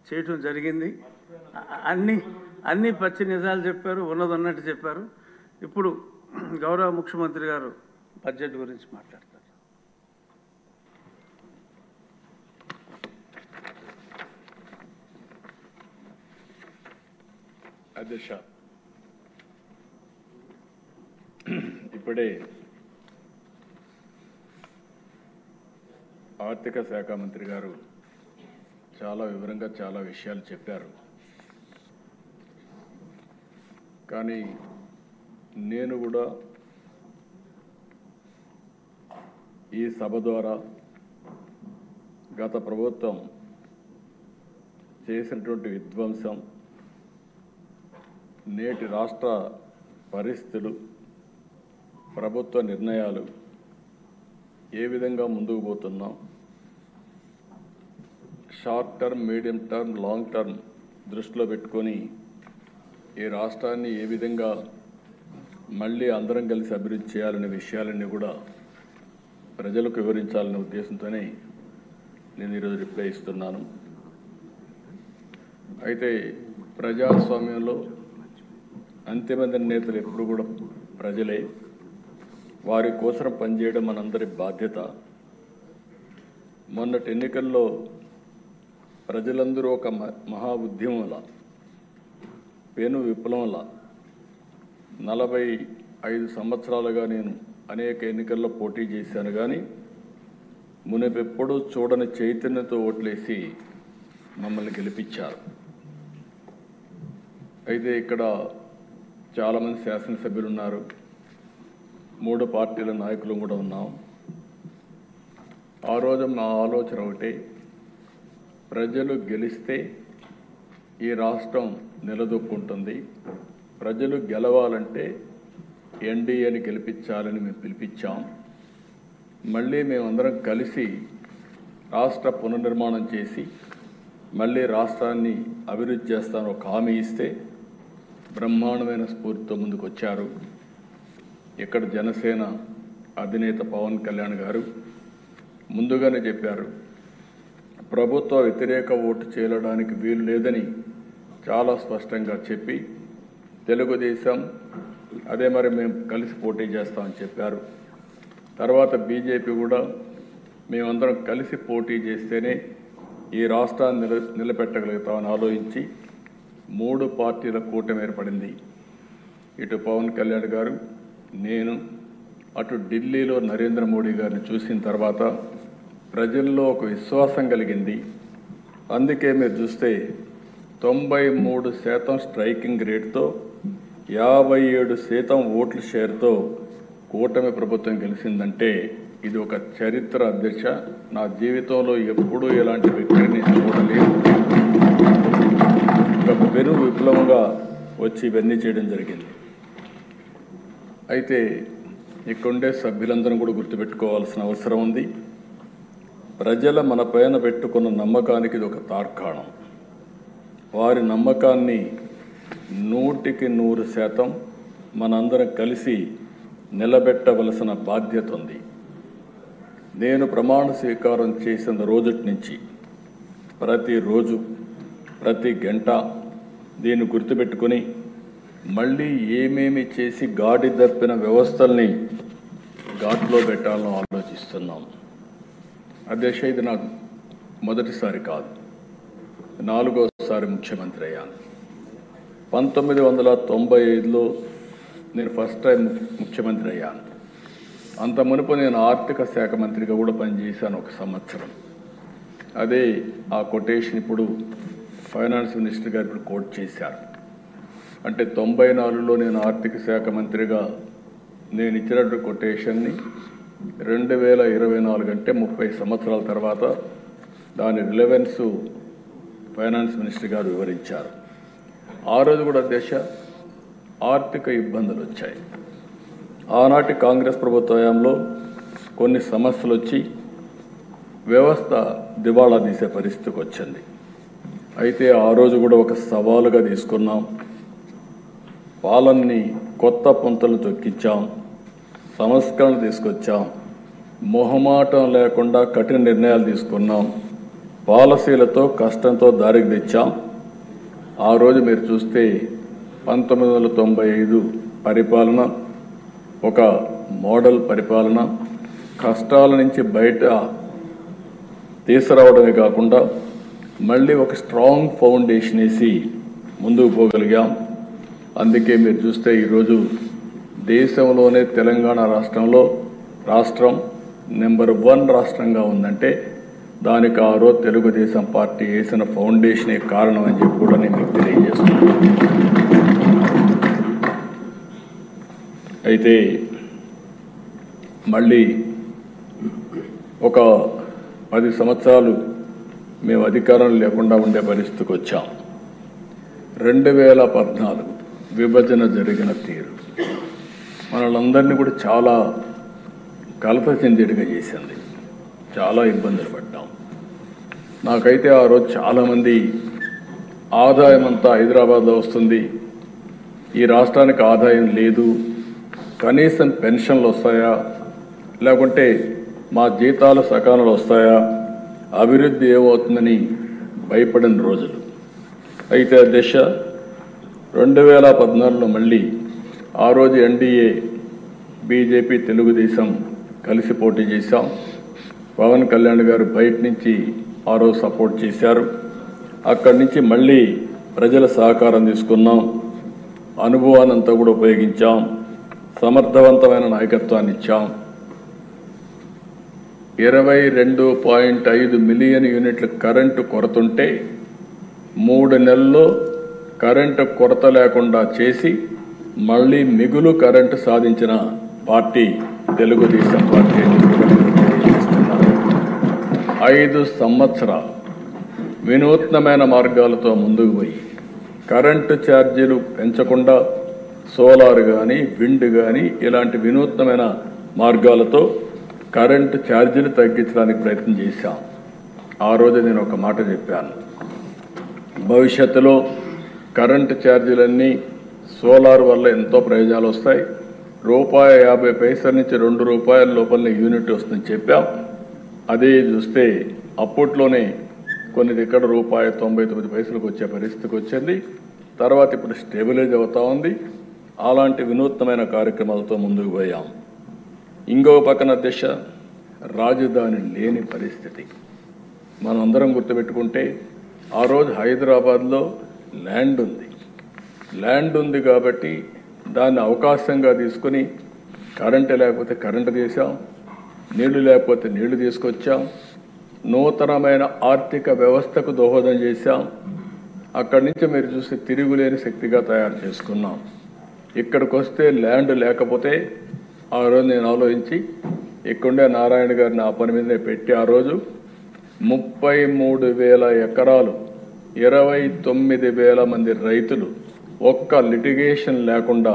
చేయటం జరిగింది. అన్ని పచ్చి నిజాలు చెప్పారు, ఉన్నదన్నట్టు చెప్పారు. ఇప్పుడు గౌరవ ముఖ్యమంత్రి గారు బడ్జెట్ గురించి మాట్లాడతారు. అధ్యక్ష, ఇప్పుడే ఆర్థిక శాఖ మంత్రి గారు చాలా వివరంగా చాలా విషయాలు చెప్పారు. కానీ నేను కూడా ఈ సభ ద్వారా గత ప్రభుత్వం చేసినటువంటి విధ్వంసం, నేటి రాష్ట్ర పరిస్థితులు, ప్రభుత్వ నిర్ణయాలు ఏ విధంగా ముందుకు పోతున్నాం, short term, medium term, long term దృష్టిలో పెట్టుకొని ఈ రాష్ట్రాన్ని ఏ విధంగా మళ్ళీ అందరం కలిసి అభివృద్ధి చేయాలనే విషయాలన్నీ కూడా ప్రజలకు వివరించాలనే ఉద్దేశంతోనే నేను ఈరోజు రిప్లై ఇస్తున్నాను. అయితే ప్రజాస్వామ్యంలో అంతిమ నేతలు ఎప్పుడు కూడా ప్రజలే, వారి కోసం పనిచేయడం మనందరి బాధ్యత. మొన్నటి ఎన్నికల్లో ప్రజలందరూ ఒక మహా ఉద్యమంలా, పెను విప్లవంలా 45 సంవత్సరాలుగా నేను అనేక ఎన్నికల్లో పోటీ చేశాను. కానీ మునుపెప్పుడూ చూడని చైతన్యంతో ఓట్లేసి మమ్మల్ని గెలిపించారు. అయితే ఇక్కడ చాలామంది శాసనసభ్యులు ఉన్నారు, 3 పార్టీల నాయకులు కూడా ఉన్నాం. ఆ రోజు మా ఆలోచన ఒకటే, ప్రజలు గెలిస్తే ఈ రాష్ట్రం నిలదొక్కుంటుంది, ప్రజలు గెలవాలంటే ఎన్డీఏని గెలిపించాలని మేము పిలిపించాం. మళ్ళీ మేమందరం కలిసి రాష్ట్ర పునర్నిర్మాణం చేసి మళ్ళీ రాష్ట్రాన్ని అభివృద్ధి చేస్తాను ఒక హామీ ఇస్తే బ్రహ్మాండమైన స్ఫూర్తితో ముందుకు వచ్చారు. ఇక్కడ జనసేన అధినేత పవన్ కళ్యాణ్ గారు ముందుగానే చెప్పారు, ప్రభుత్వ వ్యతిరేక ఓటు చేయడానికి వీలు లేదని చాలా స్పష్టంగా చెప్పి, తెలుగుదేశం అదే మరి మేము కలిసి పోటీ చేస్తామని చెప్పారు. తర్వాత బీజేపీ కూడా మేమందరం కలిసి పోటీ చేస్తేనే ఈ రాష్ట్రాన్ని నిలబెట్టగలుగుతామని ఆలోచించి 3 పార్టీల కూటమి ఏర్పడింది. ఇటు పవన్ కళ్యాణ్ గారు, నేను, అటు ఢిల్లీలో నరేంద్ర మోడీ గారిని చూసిన తర్వాత ప్రజల్లో ఒక విశ్వాసం కలిగింది. అందుకే మీరు చూస్తే 93% స్ట్రైకింగ్ రేట్తో 57% ఓట్ల షేర్తో కూటమి ప్రభుత్వం గెలిచిందంటే ఇది ఒక చరిత్ర అధ్యక్ష. నా జీవితంలో ఎప్పుడూ ఇలాంటి వ్యక్తిని చూడలేదు. ఒక పెను విప్లవంగా వచ్చి ఇవన్నీ చేయడం జరిగింది. అయితే ఇక్కడుండే సభ్యులందరూ కూడా గుర్తుపెట్టుకోవాల్సిన అవసరం ఉంది. ప్రజల మన పైన పెట్టుకున్న నమ్మకానికి ఇది ఒక తార్కాణం. వారి నమ్మకాన్ని 100% మనందరం కలిసి నిలబెట్టవలసిన బాధ్యత ఉంది. నేను ప్రమాణ స్వీకారం చేసిన రోజుటి నుంచి ప్రతిరోజు, ప్రతి గంట దీన్ని గుర్తుపెట్టుకొని మళ్ళీ ఏమేమి చేసి గాడి తప్పిన వ్యవస్థల్ని ఘాట్లో పెట్టాలని ఆలోచిస్తున్నాం. అధ్యక్ష, ఇది నాకు మొదటిసారి కాదు, 4వసారి ముఖ్యమంత్రి అయ్యాను. 1995లో నేను ఫస్ట్ టైం ముఖ్యమంత్రి అయ్యాను. అంత మునుపు నేను ఆర్థిక శాఖ మంత్రిగా కూడా పనిచేశాను 1 సంవత్సరం. అదే ఆ కొటేషన్ ఇప్పుడు ఫైనాన్స్ మినిస్టర్ గారు ఇప్పుడు కోట్ చేశారు. అంటే 94లో నేను ఆర్థిక శాఖ మంత్రిగా నేను ఇచ్చినటువంటి కొటేషన్ని 2024 అంటే 30 సంవత్సరాల తర్వాత దాని రిలవెన్స్ ఫైనాన్స్ మినిస్టర్ గారు వివరించారు. ఆ రోజు కూడా అధ్యక్ష ఆర్థిక ఇబ్బందులు వచ్చాయి. ఆనాటి కాంగ్రెస్ ప్రభుత్వ హయాంలో కొన్ని సమస్యలు వచ్చి వ్యవస్థ దివాళా తీసే పరిస్థితికి వచ్చింది. అయితే ఆ రోజు కూడా ఒక సవాలుగా తీసుకున్నాం. పాలనని కొత్త పుంతలు తొక్కించాం, సంస్కరణలు తీసుకొచ్చాం, మొహమాటం లేకుండా కఠిన నిర్ణయాలు తీసుకున్నాం. పాలసీలతో కష్టంతో దారికి తెచ్చాం. ఆ రోజు మీరు చూస్తే 1995 పరిపాలన ఒక మోడల్ పరిపాలన, కష్టాల నుంచి బయట తీసుకురావడమే కాకుండా మళ్ళీ ఒక స్ట్రాంగ్ ఫౌండేషన్ వేసి ముందుకు పోగలిగాం. అందుకే మీరు చూస్తే ఈరోజు దేశంలోనే తెలంగాణ రాష్ట్రం నెంబర్ 1 రాష్ట్రంగా ఉందంటే దానికి ఆ రోజు తెలుగుదేశం పార్టీ వేసిన ఫౌండేషనే కారణం అని చెప్పి కూడా నేను మీకు తెలియజేస్తున్నాను. అయితే మళ్ళీ ఒక 10 సంవత్సరాలు మేము అధికారం లేకుండా ఉండే పరిస్థితికి వచ్చాం. 2014 విభజన జరిగిన తీరు మనలందరినీ కూడా చాలా కలత చెందేట్టుగా చేసింది. చాలా ఇబ్బందులు పడ్డాం. నాకైతే ఆ రోజు చాలామంది ఆదాయం అంతా హైదరాబాద్లో వస్తుంది, ఈ రాష్ట్రానికి ఆదాయం లేదు, కనీసం పెన్షన్లు వస్తాయా, లేకుంటే మా జీతాలు సకాలంలో వస్తాయా, అభివృద్ధి ఏమవుతుందని భయపడిన రోజులు. అయితే ఆ దశ 2014లో మళ్ళీ ఆ రోజు ఎన్డీఏ బీజేపీ తెలుగుదేశం కలిసి పోటీ చేశాం. పవన్ కళ్యాణ్ గారు బయట నుంచి ఆ రోజు సపోర్ట్ చేశారు. అక్కడి నుంచి మళ్ళీ ప్రజల సహకారం తీసుకున్నాం, అనుభవాన్ని అంతా కూడా ఉపయోగించాం, సమర్థవంతమైన నాయకత్వాన్ని ఇచ్చాం. 22.5 మిలియన్ యూనిట్ల కరెంటు కొరతుంటే 3 నెలల్లో కరెంటు కొరత లేకుండా చేసి మళ్ళీ మిగులు కరెంటు సాధించిన పార్టీ తెలుగుదేశం పార్టీ అని తెలియజేస్తున్నారు. 5 సంవత్సరాలు వినూత్నమైన మార్గాలతో ముందుకు పోయి కరెంటు ఛార్జీలు పెంచకుండా సోలార్ కానీ విండ్ కానీ ఇలాంటి వినూత్నమైన మార్గాలతో కరెంటు ఛార్జీలు తగ్గించడానికి ప్రయత్నం చేశాం. ఆ రోజు నేను ఒక మాట చెప్పాను, భవిష్యత్తులో కరెంటు ఛార్జీలన్నీ సోలార్ వల్ల ఎంతో ప్రయోజనాలు వస్తాయి, ₹1.50 నుంచి ₹2 లోపలనే యూనిట్ వస్తుందని చెప్పాం. అదే చూస్తే అప్పట్లోనే కొన్ని దగ్గర ₹1.99 వచ్చే పరిస్థితికి వచ్చింది. తర్వాత ఇప్పుడు స్టెబిలైజ్ అవుతా ఉంది. అలాంటి వినూత్నమైన కార్యక్రమాలతో ముందుకు పోయాం. ఇంకో పక్కన దిశ రాజధాని లేని పరిస్థితి. మనం అందరం గుర్తుపెట్టుకుంటే ఆ రోజు హైదరాబాద్లో ల్యాండ్ ఉంది కాబట్టి దాన్ని అవకాశంగా తీసుకుని కరెంటు లేకపోతే కరెంటు తీసాం, నీళ్లు లేకపోతే నీళ్లు తీసుకొచ్చాం, నూతనమైన ఆర్థిక వ్యవస్థకు దోహదం చేశాం. అక్కడి నుంచి మీరు చూస్తే తిరుగులేని శక్తిగా తయారు చేసుకున్నాం. ఇక్కడికి వస్తే ల్యాండ్ లేకపోతే ఆ రోజు నేను ఆలోచించి ఇక్కడే నారాయణ గారిని ఆ పని మీదనే పెట్టి ఆ రోజు 33,000 ఎకరాలు 29,000 మంది రైతులు ఒక్క లిటిగేషన్ లేకుండా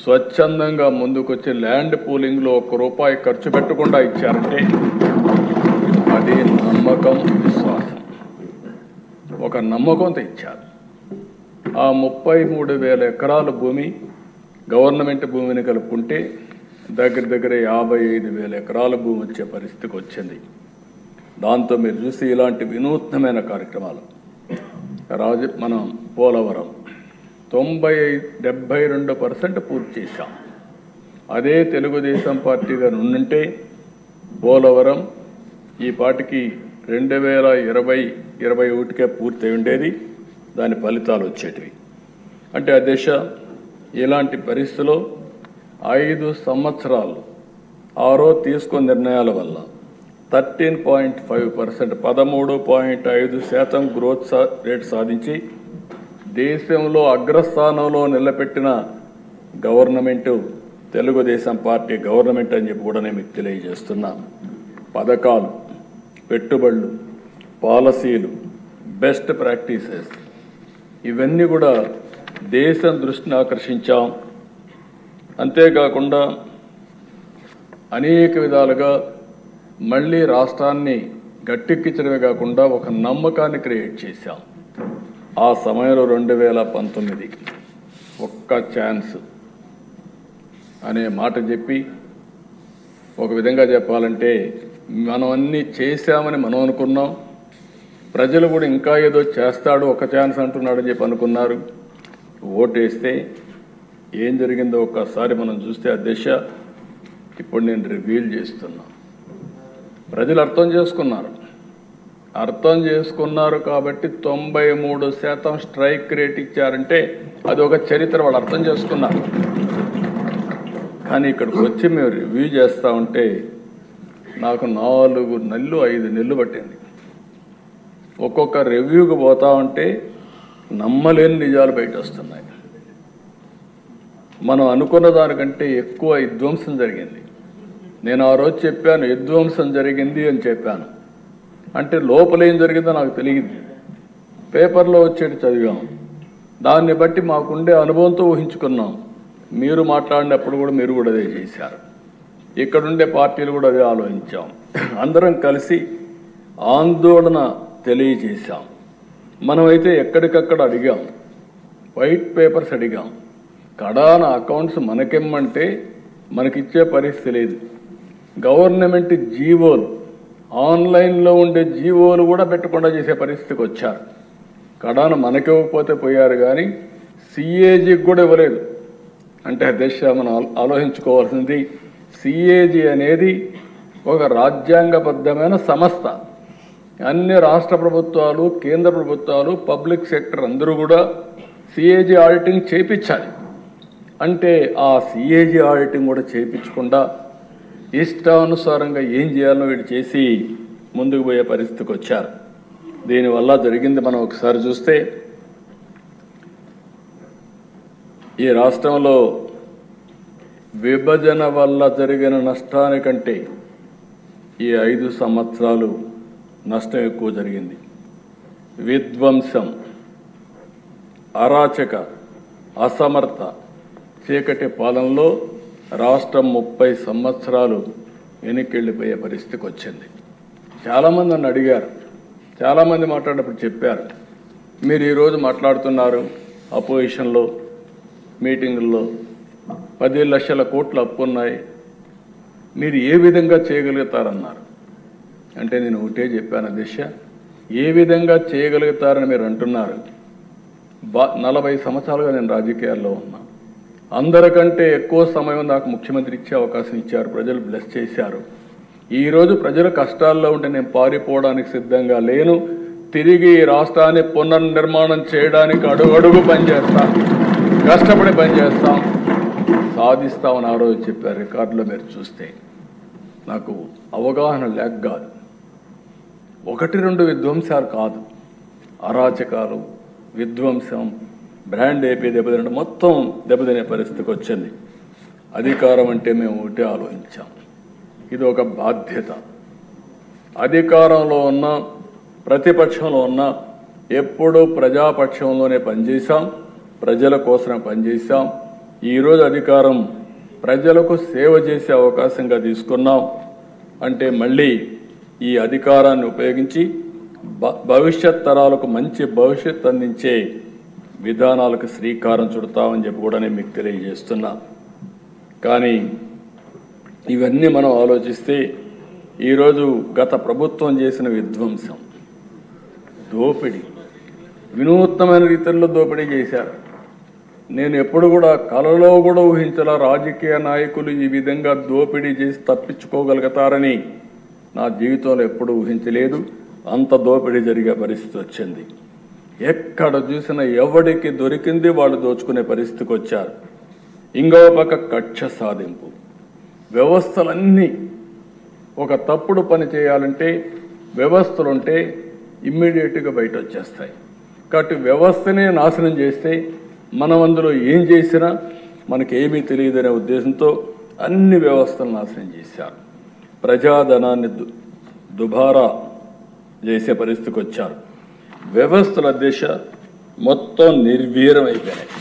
స్వచ్ఛందంగా ముందుకొచ్చి ల్యాండ్ పూలింగ్లో ₹1 ఖర్చు పెట్టకుండా ఇచ్చారంటే అది నమ్మకం, విశ్వాసం, ఒక నమ్మకంతో ఇచ్చారు. ఆ 33,000 ఎకరాల భూమి గవర్నమెంట్ భూమిని కలుపుకుంటే దగ్గర 55,000 ఎకరాల భూమి వచ్చే పరిస్థితికి వచ్చింది. దాంతో మీరు చూసి ఇలాంటి వినూత్నమైన కార్యక్రమాలు మనం పోలవరం 72% పూర్తి చేశాం. అదే తెలుగుదేశం పార్టీగా ఉండుంటే పోలవరం ఈ పాటికి 2020-21కే పూర్తి అయి ఉండేది, దాని ఫలితాలు వచ్చేటివి. అంటే ఆ దిశ ఇలాంటి పరిస్థితిలో 5 సంవత్సరాలు ఆ రోజు తీసుకున్న నిర్ణయాల వల్ల 13.5% 13.5% గ్రోత్ రేట్ సాధించి దేశంలో అగ్రస్థానంలో నిలబెట్టిన గవర్నమెంటు తెలుగుదేశం పార్టీ గవర్నమెంట్ అని చెప్పి కూడా నేను మీకు తెలియజేస్తున్నా. పథకాలు, పెట్టుబడులు, పాలసీలు, బెస్ట్ ప్రాక్టీసెస్ ఇవన్నీ కూడా దేశం దృష్టిని ఆకర్షించాం. అంతేకాకుండా అనేక విధాలుగా మళ్ళీ రాష్ట్రాన్ని గట్టెక్కించడమే కాకుండా ఒక నమ్మకాన్ని క్రియేట్ చేశాం. ఆ సమయంలో 2019 ఒక్క ఛాన్స్ అనే మాట చెప్పి ఒక విధంగా చెప్పాలంటే మనం అన్నీ చేశామని మనం అనుకున్నాం, ప్రజలు కూడా ఇంకా ఏదో చేస్తాడు, ఒక ఛాన్స్ అంటున్నాడని చెప్పి అనుకున్నారు. ఓటేస్తే ఏం జరిగిందో ఒక్కసారి మనం చూస్తే అధ్యక్ష, ఇప్పుడు నేను రివీల్ చేస్తున్నా. ప్రజలు అర్థం చేసుకున్నారు కాబట్టి 93% స్ట్రైక్ రేట్ ఇచ్చారంటే అది ఒక చరిత్ర, వాళ్ళు అర్థం చేసుకున్నారు. కానీ ఇక్కడికి వచ్చి మేము రివ్యూ చేస్తూ ఉంటే నాకు 4 నెలలు 5 నెలలు పట్టింది. ఒక్కొక్క రివ్యూకి పోతా ఉంటే నమ్మలేని నిజాలు బయట వస్తున్నాయి. మనం అనుకున్న దానికంటే ఎక్కువ విధ్వంసం జరిగింది. నేను ఆ రోజు చెప్పాను విధ్వంసం జరిగింది అని చెప్పాను. అంటే లోపల ఏం జరిగిందో నాకు తెలియదు, పేపర్లో వచ్చేటి చదివాం. దాన్ని బట్టి మాకుండే అనుభవంతో ఊహించుకున్నాం. మీరు మాట్లాడినప్పుడు కూడా మీరు కూడా అదే చేశారు. ఇక్కడుండే పార్టీలు కూడా అదే ఆలోచించాం. అందరం కలిసి ఆందోళన తెలియజేశాం. మనమైతే ఎక్కడికక్కడ అడిగాం, వైట్ పేపర్స్ అడిగాం. కడాన అకౌంట్స్ మనకిమ్మంటే మనకిచ్చే పరిస్థితి లేదు. గవర్నమెంట్ జీవోలు, ఆన్లైన్లో ఉండే జీవోలు కూడా పెట్టకుండా చేసే పరిస్థితికి వచ్చారు. కడాన మనకివ్వకపోతే పోయారు, కానీ సిఏజీకి కూడా ఇవ్వలేదు. అంటే అధ్యక్ష, మనం ఆలోచించుకోవాల్సింది, సిఏజీ అనేది ఒక రాజ్యాంగబద్ధమైన సంస్థ. అన్ని రాష్ట్ర ప్రభుత్వాలు, కేంద్ర ప్రభుత్వాలు, పబ్లిక్ సెక్టర్ అందరూ కూడా సిఏజీ ఆడిటింగ్ చేయించాలి. అంటే ఆ సిఏజీ ఆడిటింగ్ కూడా చేయించకుండా ఇష్టానుసారంగా ఏం చేయాలో వీడు చేసి ముందుకు పోయే పరిస్థితికి వచ్చారు. దీనివల్ల జరిగింది మనం ఒకసారి చూస్తే, ఈ రాష్ట్రంలో విభజన వల్ల జరిగిన నష్టానికంటే ఈ 5 సంవత్సరాలు నష్టం ఎక్కువ జరిగింది. విధ్వంసం, అరాచక, అసమర్థ, చీకటి పాలనలో రాష్ట్రం 30 సంవత్సరాలు వెనక్కి పరిస్థితికి వచ్చింది. చాలామంది నన్ను అడిగారు, చాలామంది మాట్లాడినప్పుడు చెప్పారు, మీరు ఈరోజు మాట్లాడుతున్నారు అపోజిషన్లో మీటింగుల్లో 10 లక్షల కోట్ల అప్పు ఉన్నాయి, మీరు ఏ విధంగా చేయగలుగుతారన్నారు. అంటే నేను ఒకటే చెప్పాను అధ్యక్ష, ఏ విధంగా చేయగలుగుతారని మీరు అంటున్నారు. 40 సంవత్సరాలుగా నేను రాజకీయాల్లో ఉన్నా. అందరికంటే ఎక్కువ సమయం నాకు ముఖ్యమంత్రి ఇచ్చే అవకాశం ఇచ్చారు, ప్రజలు బ్లెస్ చేశారు. ఈరోజు ప్రజల కష్టాల్లో ఉంటే నేను పారిపోవడానికి సిద్ధంగా లేను. తిరిగి ఈ రాష్ట్రాన్ని పునర్నిర్మాణం చేయడానికి అడుగడుగు పనిచేస్తాం, కష్టపడి పనిచేస్తాం, సాధిస్తామని ఆ రోజు చెప్పారు. రికార్డులో మీరు చూస్తే నాకు అవగాహన లేక కాదు, 1-2 విధ్వంసాలు కాదు, అరాచకాలు, విధ్వంసం, బ్రాండ్ ఏపీ దెబ్బతినడం, మొత్తం దెబ్బతినే పరిస్థితికి వచ్చింది. అధికారం అంటే మేము ఒకటే ఆలోచించాం, ఇది ఒక బాధ్యత. అధికారంలో ఉన్న ప్రతిపక్షంలో ఉన్న ఎప్పుడూ ప్రజాపక్షంలోనే పనిచేశాం, ప్రజల కోసమే పనిచేశాం. ఈరోజు అధికారం ప్రజలకు సేవ చేసే అవకాశంగా తీసుకున్నాం. అంటే మళ్ళీ ఈ అధికారాన్ని ఉపయోగించి భవిష్యత్ తరాలకు మంచి భవిష్యత్తు అందించే విధానాలకు శ్రీకారం చుడతామని చెప్పి కూడా నేను మీకు తెలియజేస్తున్నా. కానీ ఇవన్నీ మనం ఆలోచిస్తే ఈరోజు గత ప్రభుత్వం చేసిన విధ్వంసం, దోపిడీ, వినూత్నమైన రీతిలో దోపిడీ చేశారు. నేను ఎప్పుడు కూడా కలలో కూడా ఊహించాల రాజకీయ నాయకులు ఈ విధంగా దోపిడీ చేసి తప్పించుకోగలుగుతారని నా జీవితంలో ఎప్పుడు ఊహించలేదు. అంత దోపిడీ జరిగే పరిస్థితి వచ్చింది. ఎక్కడ చూసినా ఎవడికి దొరికింది వాళ్ళు దోచుకునే పరిస్థితికి వచ్చారు. ఇంకో పక్క కక్ష సాధింపు, వ్యవస్థలన్నీ ఒక తప్పుడు పని చేయాలంటే వ్యవస్థలుంటే ఇమ్మీడియట్గా బయట వచ్చేస్తాయి. కాబట్టి వ్యవస్థనే నాశనం చేస్తే మనం అందులో ఏం చేసినా మనకేమీ తెలియదనే ఉద్దేశంతో అన్ని వ్యవస్థలు నాశనం చేశారు. ప్రజాధనాన్ని దుబారా చేసే పరిస్థితికి వచ్చారు. వ్యవస్థల దిశ మొత్తం నిర్వీర్యం అయిపోయినాయి.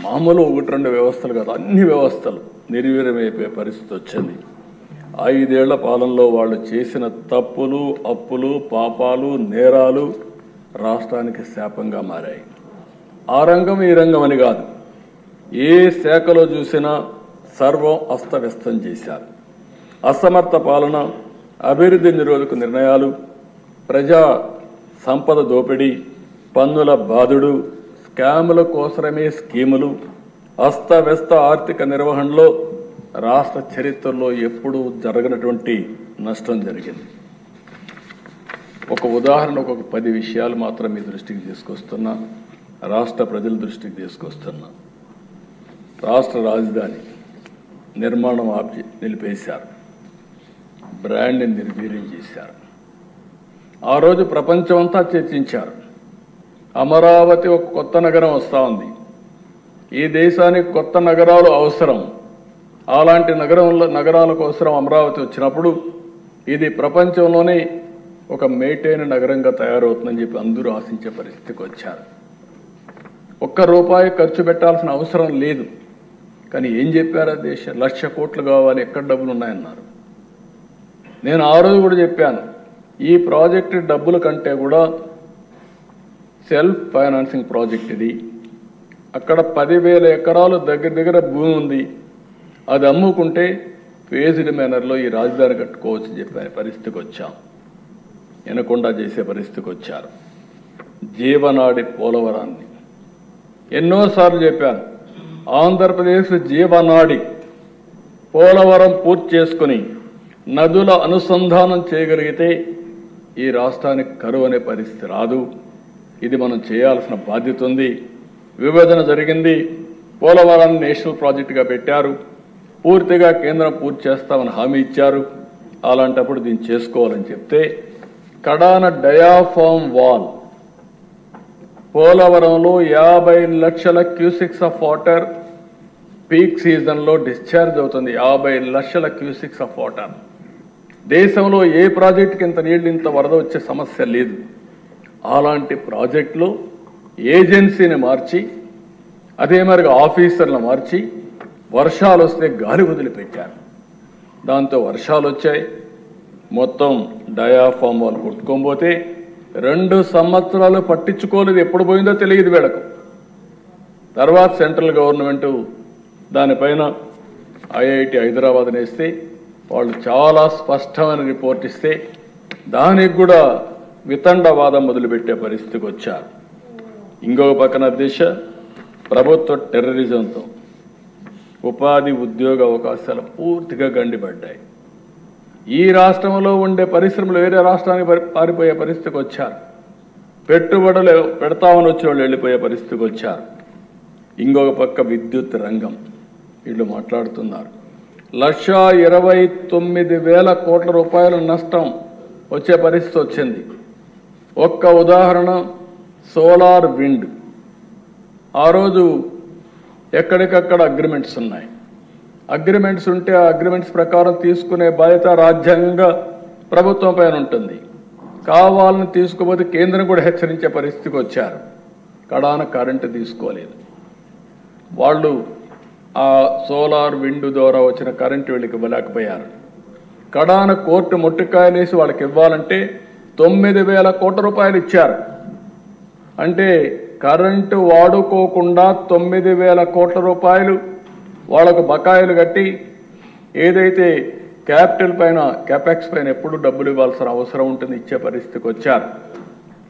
మామూలు 1-2 వ్యవస్థలు కాదు, అన్ని వ్యవస్థలు నిర్వీర్యం అయిపోయే పరిస్థితి వచ్చింది. 5 ఏళ్ల పాలనలో వాళ్ళు చేసిన తప్పులు, అప్పులు, పాపాలు, నేరాలు రాష్ట్రానికి శాపంగా మారాయి. ఆ రంగం ఈ రంగం అని కాదు, ఏ శాఖలో చూసినా సర్వం అస్తవ్యస్తం చేశారు. అసమర్థ పాలన, అభివృద్ధి నిరోధక నిర్ణయాలు, ప్రజా సంపద దోపిడీ, పన్నుల బాదుడు, స్కాముల కోసమే స్కీములు, అస్తవ్యస్త ఆర్థిక నిర్వహణలో రాష్ట్ర చరిత్రలో ఎప్పుడూ జరగనటువంటి నష్టం జరిగింది. ఒక ఉదాహరణకు ఒక 10 విషయాలు మాత్రం మీ దృష్టికి తీసుకొస్తున్నా, రాష్ట్ర ప్రజల దృష్టికి తీసుకొస్తున్నా. రాష్ట్ర రాజధాని నిర్మాణం నిలిపేశారు, బ్రాండ్ని నిర్వీర్యం చేశారు. ఆ రోజు ప్రపంచమంతా చర్చించారు. అమరావతి ఒక కొత్త నగరం వస్తూ ఉంది, ఈ దేశానికి కొత్త నగరాలు అవసరం, అలాంటి నగరాల కోసం అమరావతి వచ్చినప్పుడు ఇది ప్రపంచంలోనే ఒక మేటైన నగరంగా తయారవుతుందని చెప్పి అందరూ ఆశించే పరిస్థితికి వచ్చారు. ₹1 ఖర్చు పెట్టాల్సిన అవసరం లేదు. కానీ ఏం చెప్పారు? ఆ దేశం 1,00,000 కోట్లు కావాలి, ఎక్కడ డబ్బులు ఉన్నాయన్నారు. నేను ఆ రోజు కూడా చెప్పాను, ఈ ప్రాజెక్టు డబ్బుల కంటే కూడా సెల్ఫ్ ఫైనాన్సింగ్ ప్రాజెక్ట్ ఇది. అక్కడ 10,000 ఎకరాలు దగ్గర భూమి ఉంది, అది అమ్ముకుంటే ఫేజ్డ్ మేనర్లో ఈ రాజధాని కట్టుకోవచ్చు చెప్పే పరిస్థితికి వచ్చాం. వినకుండా చేసే పరిస్థితికి వచ్చారు. జీవనాడి పోలవరాన్ని ఎన్నోసార్లు చెప్పాను, ఆంధ్రప్రదేశ్ జీవనాడి పోలవరం పూర్తి చేసుకుని నదుల అనుసంధానం చేయగలిగితే ఈ రాష్ట్రానికి కరువు అనే పరిస్థితి రాదు. ఇది మనం చేయాల్సిన బాధ్యత ఉంది. విభజన జరిగింది, పోలవరాన్ని నేషనల్ ప్రాజెక్టుగా పెట్టారు, పూర్తిగా కేంద్రం పూర్తి చేస్తామని హామీ ఇచ్చారు. అలాంటప్పుడు దీన్ని చేసుకోవాలని చెప్తే కడాన డయాఫామ్ వాల్ పోలవరంలో 50 లక్షల క్యూసిక్స్ ఆఫ్ వాటర్ పీక్ సీజన్లో డిశ్చార్జ్ అవుతుంది. 50 లక్షల క్యూసిక్స్ ఆఫ్ వాటర్. దేశంలో ఏ ప్రాజెక్టుకి ఇంత నీళ్ళు ఇంత వరద వచ్చే సమస్య లేదు. అలాంటి ప్రాజెక్టులో ఏజెన్సీని మార్చి అదే మరిగా ఆఫీసర్లను మార్చి వర్షాలు వస్తే గాలి వదిలిపెట్టారు. దాంతో వర్షాలు వచ్చాయి, మొత్తం డయాఫామ్ వాళ్ళు కొట్టుకోకపోతే 2 సంవత్సరాలు పట్టించుకోలేదు. ఎప్పుడు పోయిందో తెలియదు వీళ్ళకు. తర్వాత సెంట్రల్ గవర్నమెంటు దానిపైన ఐఐటి హైదరాబాద్ నేస్తే వాళ్ళు చాలా స్పష్టమైన రిపోర్ట్ ఇస్తే దానికి కూడా వితండవాదం మొదలుపెట్టే పరిస్థితికి వచ్చారు. ఇంకొక పక్కన దేశ ప్రభుత్వ టెర్రరిజంతో ఉపాధి ఉద్యోగ అవకాశాలు పూర్తిగా గండిపడ్డాయి. ఈ రాష్ట్రంలో ఉండే పరిశ్రమలు వేరే రాష్ట్రానికి పారిపోయే పరిస్థితికి వచ్చారు. పెట్టుబడులు పెడతామని వచ్చే వాళ్ళు వెళ్ళిపోయే పరిస్థితికి వచ్చారు. ఇంకొక పక్క విద్యుత్ రంగం వీళ్ళు మాట్లాడుతున్నారు. 1,29,000 కోట్ల రూపాయల నష్టం వచ్చే పరిస్థితి వచ్చింది. ఒక్క ఉదాహరణ సోలార్ విండ్. ఆ రోజు ఎక్కడికక్కడ అగ్రిమెంట్స్ ఉన్నాయి. అగ్రిమెంట్స్ ఉంటే ఆ అగ్రిమెంట్స్ ప్రకారం తీసుకునే బాధ్యత రాజ్యాంగంగా ప్రభుత్వం పైన ఉంటుంది. కావాలని తీసుకోకపోతే కేంద్రం కూడా హెచ్చరించే పరిస్థితికి వచ్చారు. కడాన కరెంటు తీసుకోలేదు. వాళ్ళు ఆ సోలార్ విండ్ ద్వారా వచ్చిన కరెంటు వీళ్ళకి ఇవ్వలేకపోయారు. కడాన కోర్టు మొట్టికాయలేసి వాళ్ళకి ఇవ్వాలంటే 9,000 కోట్ల రూపాయలు ఇచ్చారు. అంటే కరెంటు వాడుకోకుండా 9,000 కోట్ల రూపాయలు వాళ్ళకు బకాయిలు కట్టి ఏదైతే క్యాపిటల్ పైన క్యాపెక్స్ పైన ఎప్పుడు డబ్బులు ఇవ్వాల్సిన అవసరం ఉంటుంది, ఇచ్చే పరిస్థితికి వచ్చారు.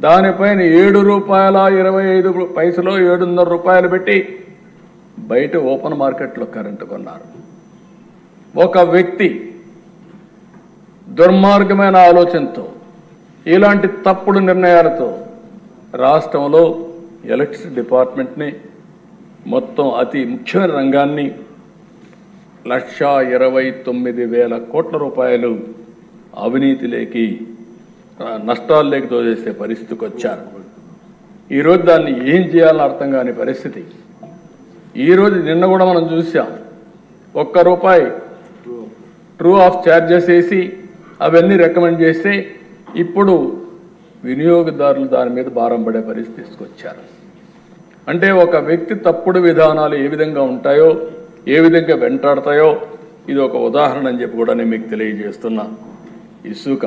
దానిపైన ₹7.25 ₹7.5 పెట్టి బయట ఓపెన్ మార్కెట్లో కరెంటు కొన్నారు. ఒక వ్యక్తి దుర్మార్గమైన ఆలోచనతో ఇలాంటి తప్పుడు నిర్ణయాలతో రాష్ట్రంలో ఎలక్ట్రిసిటీ డిపార్ట్మెంట్ని మొత్తం అతి ముఖ్యమైన రంగాన్ని 1,29,000 కోట్ల రూపాయలు అవినీతిలోకి నష్టాల్లోకి తోచేసే పరిస్థితికి వచ్చారు. ఈరోజు దాన్ని ఏం చేయాలని అర్థం కాని పరిస్థితి. ఈరోజు నిన్న కూడా మనం చూసాం, ₹1 ట్రూ ఆఫ్ ఛార్జెస్ వేసి అవన్నీ రికమెండ్ చేస్తే ఇప్పుడు వినియోగదారులు దాని మీద భారం పడే పరిస్థితి తీసుకొచ్చారు. అంటే ఒక వ్యక్తి తప్పుడు విధానాలు ఏ విధంగా ఉంటాయో, ఏ విధంగా వెంటాడతాయో ఇది ఒక ఉదాహరణ అని చెప్పి కూడా నేను మీకు తెలియజేస్తున్నా. ఇసుక,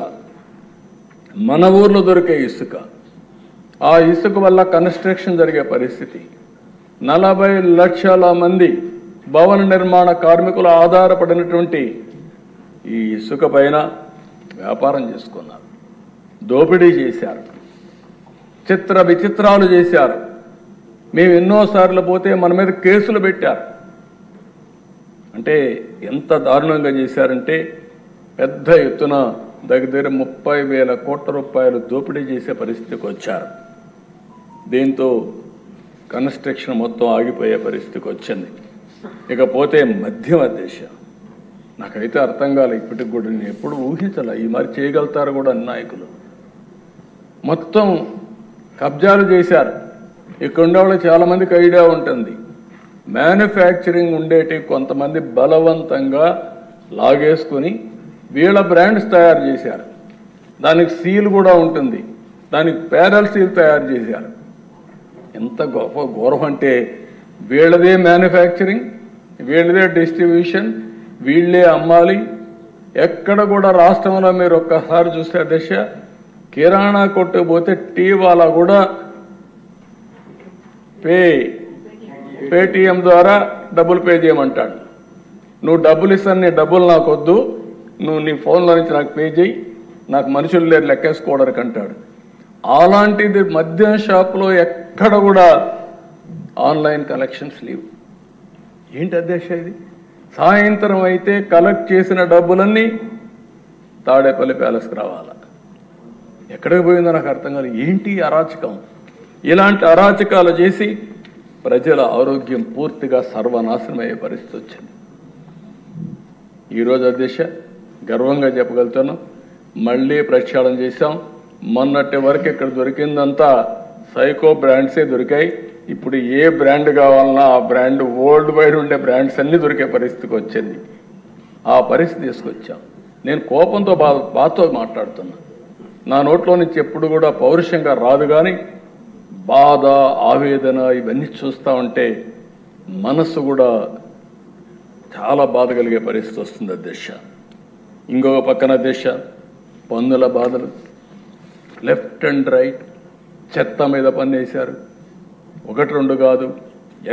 మన ఊర్లో దొరికే ఇసుక, ఆ ఇసుక వల్ల కన్స్ట్రక్షన్ జరిగే పరిస్థితి. 40 లక్షల మంది భవన నిర్మాణ కార్మికులు ఆధారపడినటువంటి ఈ ఇసుక పైన వ్యాపారం చేసుకున్నారు, దోపిడీ చేశారు. చిత్ర విచిత్రాలు చేశారు. మేము ఎన్నోసార్లు పోతే మన మీద కేసులు పెట్టారు. అంటే ఎంత దారుణంగా చేశారంటే పెద్ద ఎత్తున దగ్గర 30,000 కోట్ల రూపాయలు దోపిడీ చేసే పరిస్థితికి వచ్చారు. దీంతో కన్స్ట్రక్షన్ మొత్తం ఆగిపోయే పరిస్థితికి వచ్చింది. ఇకపోతే మధ్యమ దేశ నాకైతే అర్థం కాలే, ఇప్పటికి కూడా నేను ఎప్పుడు ఊహించాల ఈ మరి చేయగలుగుతారు కూడా నాయకులు. మొత్తం కబ్జాలు చేశారు. ఇక్కడ ఉండే వాళ్ళు చాలామందికి ఐడియా ఉంటుంది. మ్యానుఫ్యాక్చరింగ్ ఉండేటి కొంతమంది బలవంతంగా లాగేసుకొని వీళ్ళ బ్రాండ్స్ తయారు చేశారు. దానికి సీల్ కూడా ఉంటుంది, దానికి ప్యారల్ సీల్ తయారు చేశారు. ఎంత గొప్ప గౌరవం అంటే వీళ్ళదే మ్యానుఫ్యాక్చరింగ్, వీళ్ళదే డిస్ట్రిబ్యూషన్, వీళ్ళే అమ్మాలి. ఎక్కడ కూడా రాష్ట్రంలో మీరు ఒక్కసారి చూస్తే దశ కిరాణా కొట్టు పోతే టీ వాళ్ళ కూడా పేటిఎం ద్వారా డబ్బులు పే చేయమంటాడు. నువ్వు డబ్బులు ఇస్తాను, నీ డబ్బులు నాకు వద్దు, నువ్వు నీ ఫోన్లో నుంచి నాకు పే చేయి, నాకు మనుషులు లేరు లెక్కేసుకోవడానికి అంటాడు. అలాంటిది మద్యం షాప్లో ఎక్కడ కూడా ఆన్లైన్ కలెక్షన్స్ లేవు. ఏంటి అధ్యక్ష ఇది? సాయంత్రం అయితే కలెక్ట్ చేసిన డబ్బులన్నీ తాడేపల్లి ప్యాలెస్కి రావాలా? ఎక్కడికి పోయిందో నాకు అర్థం కాదు. ఏంటి అరాచకం? ఇలాంటి అరాచకాలు చేసి ప్రజల ఆరోగ్యం పూర్తిగా సర్వనాశనం అయ్యే పరిస్థితి వచ్చింది. ఈరోజు అధ్యక్ష గర్వంగా చెప్పగలుగుతాను, మళ్ళీ ప్రక్షాళన చేశాం. మొన్నటి వరకు ఇక్కడ దొరికిందంతా సైకో బ్రాండ్సే దొరికాయి. ఇప్పుడు ఏ బ్రాండ్ కావాలన్నా ఆ బ్రాండ్ వరల్డ్ వైడ్ ఉండే బ్రాండ్స్ అన్నీ దొరికే పరిస్థితికి వచ్చింది. ఆ పరిస్థితి తీసుకొచ్చాం. నేను కోపంతో బాధతో మాట్లాడుతున్నా. నా నోట్లో నుంచి ఎప్పుడు కూడా పౌరుషంగా రాదు, కానీ బాధ, ఆవేదన ఇవన్నీ చూస్తూ ఉంటే మనసు కూడా చాలా బాధ కలిగే పరిస్థితి వస్తుంది అధ్యక్ష. ఇంకొక పక్కన అధ్యక్ష పన్నుల బాధలు, లెఫ్ట్ అండ్ రైట్ చెత్త మీద పన్ను వేశారు. 1-2 కాదు,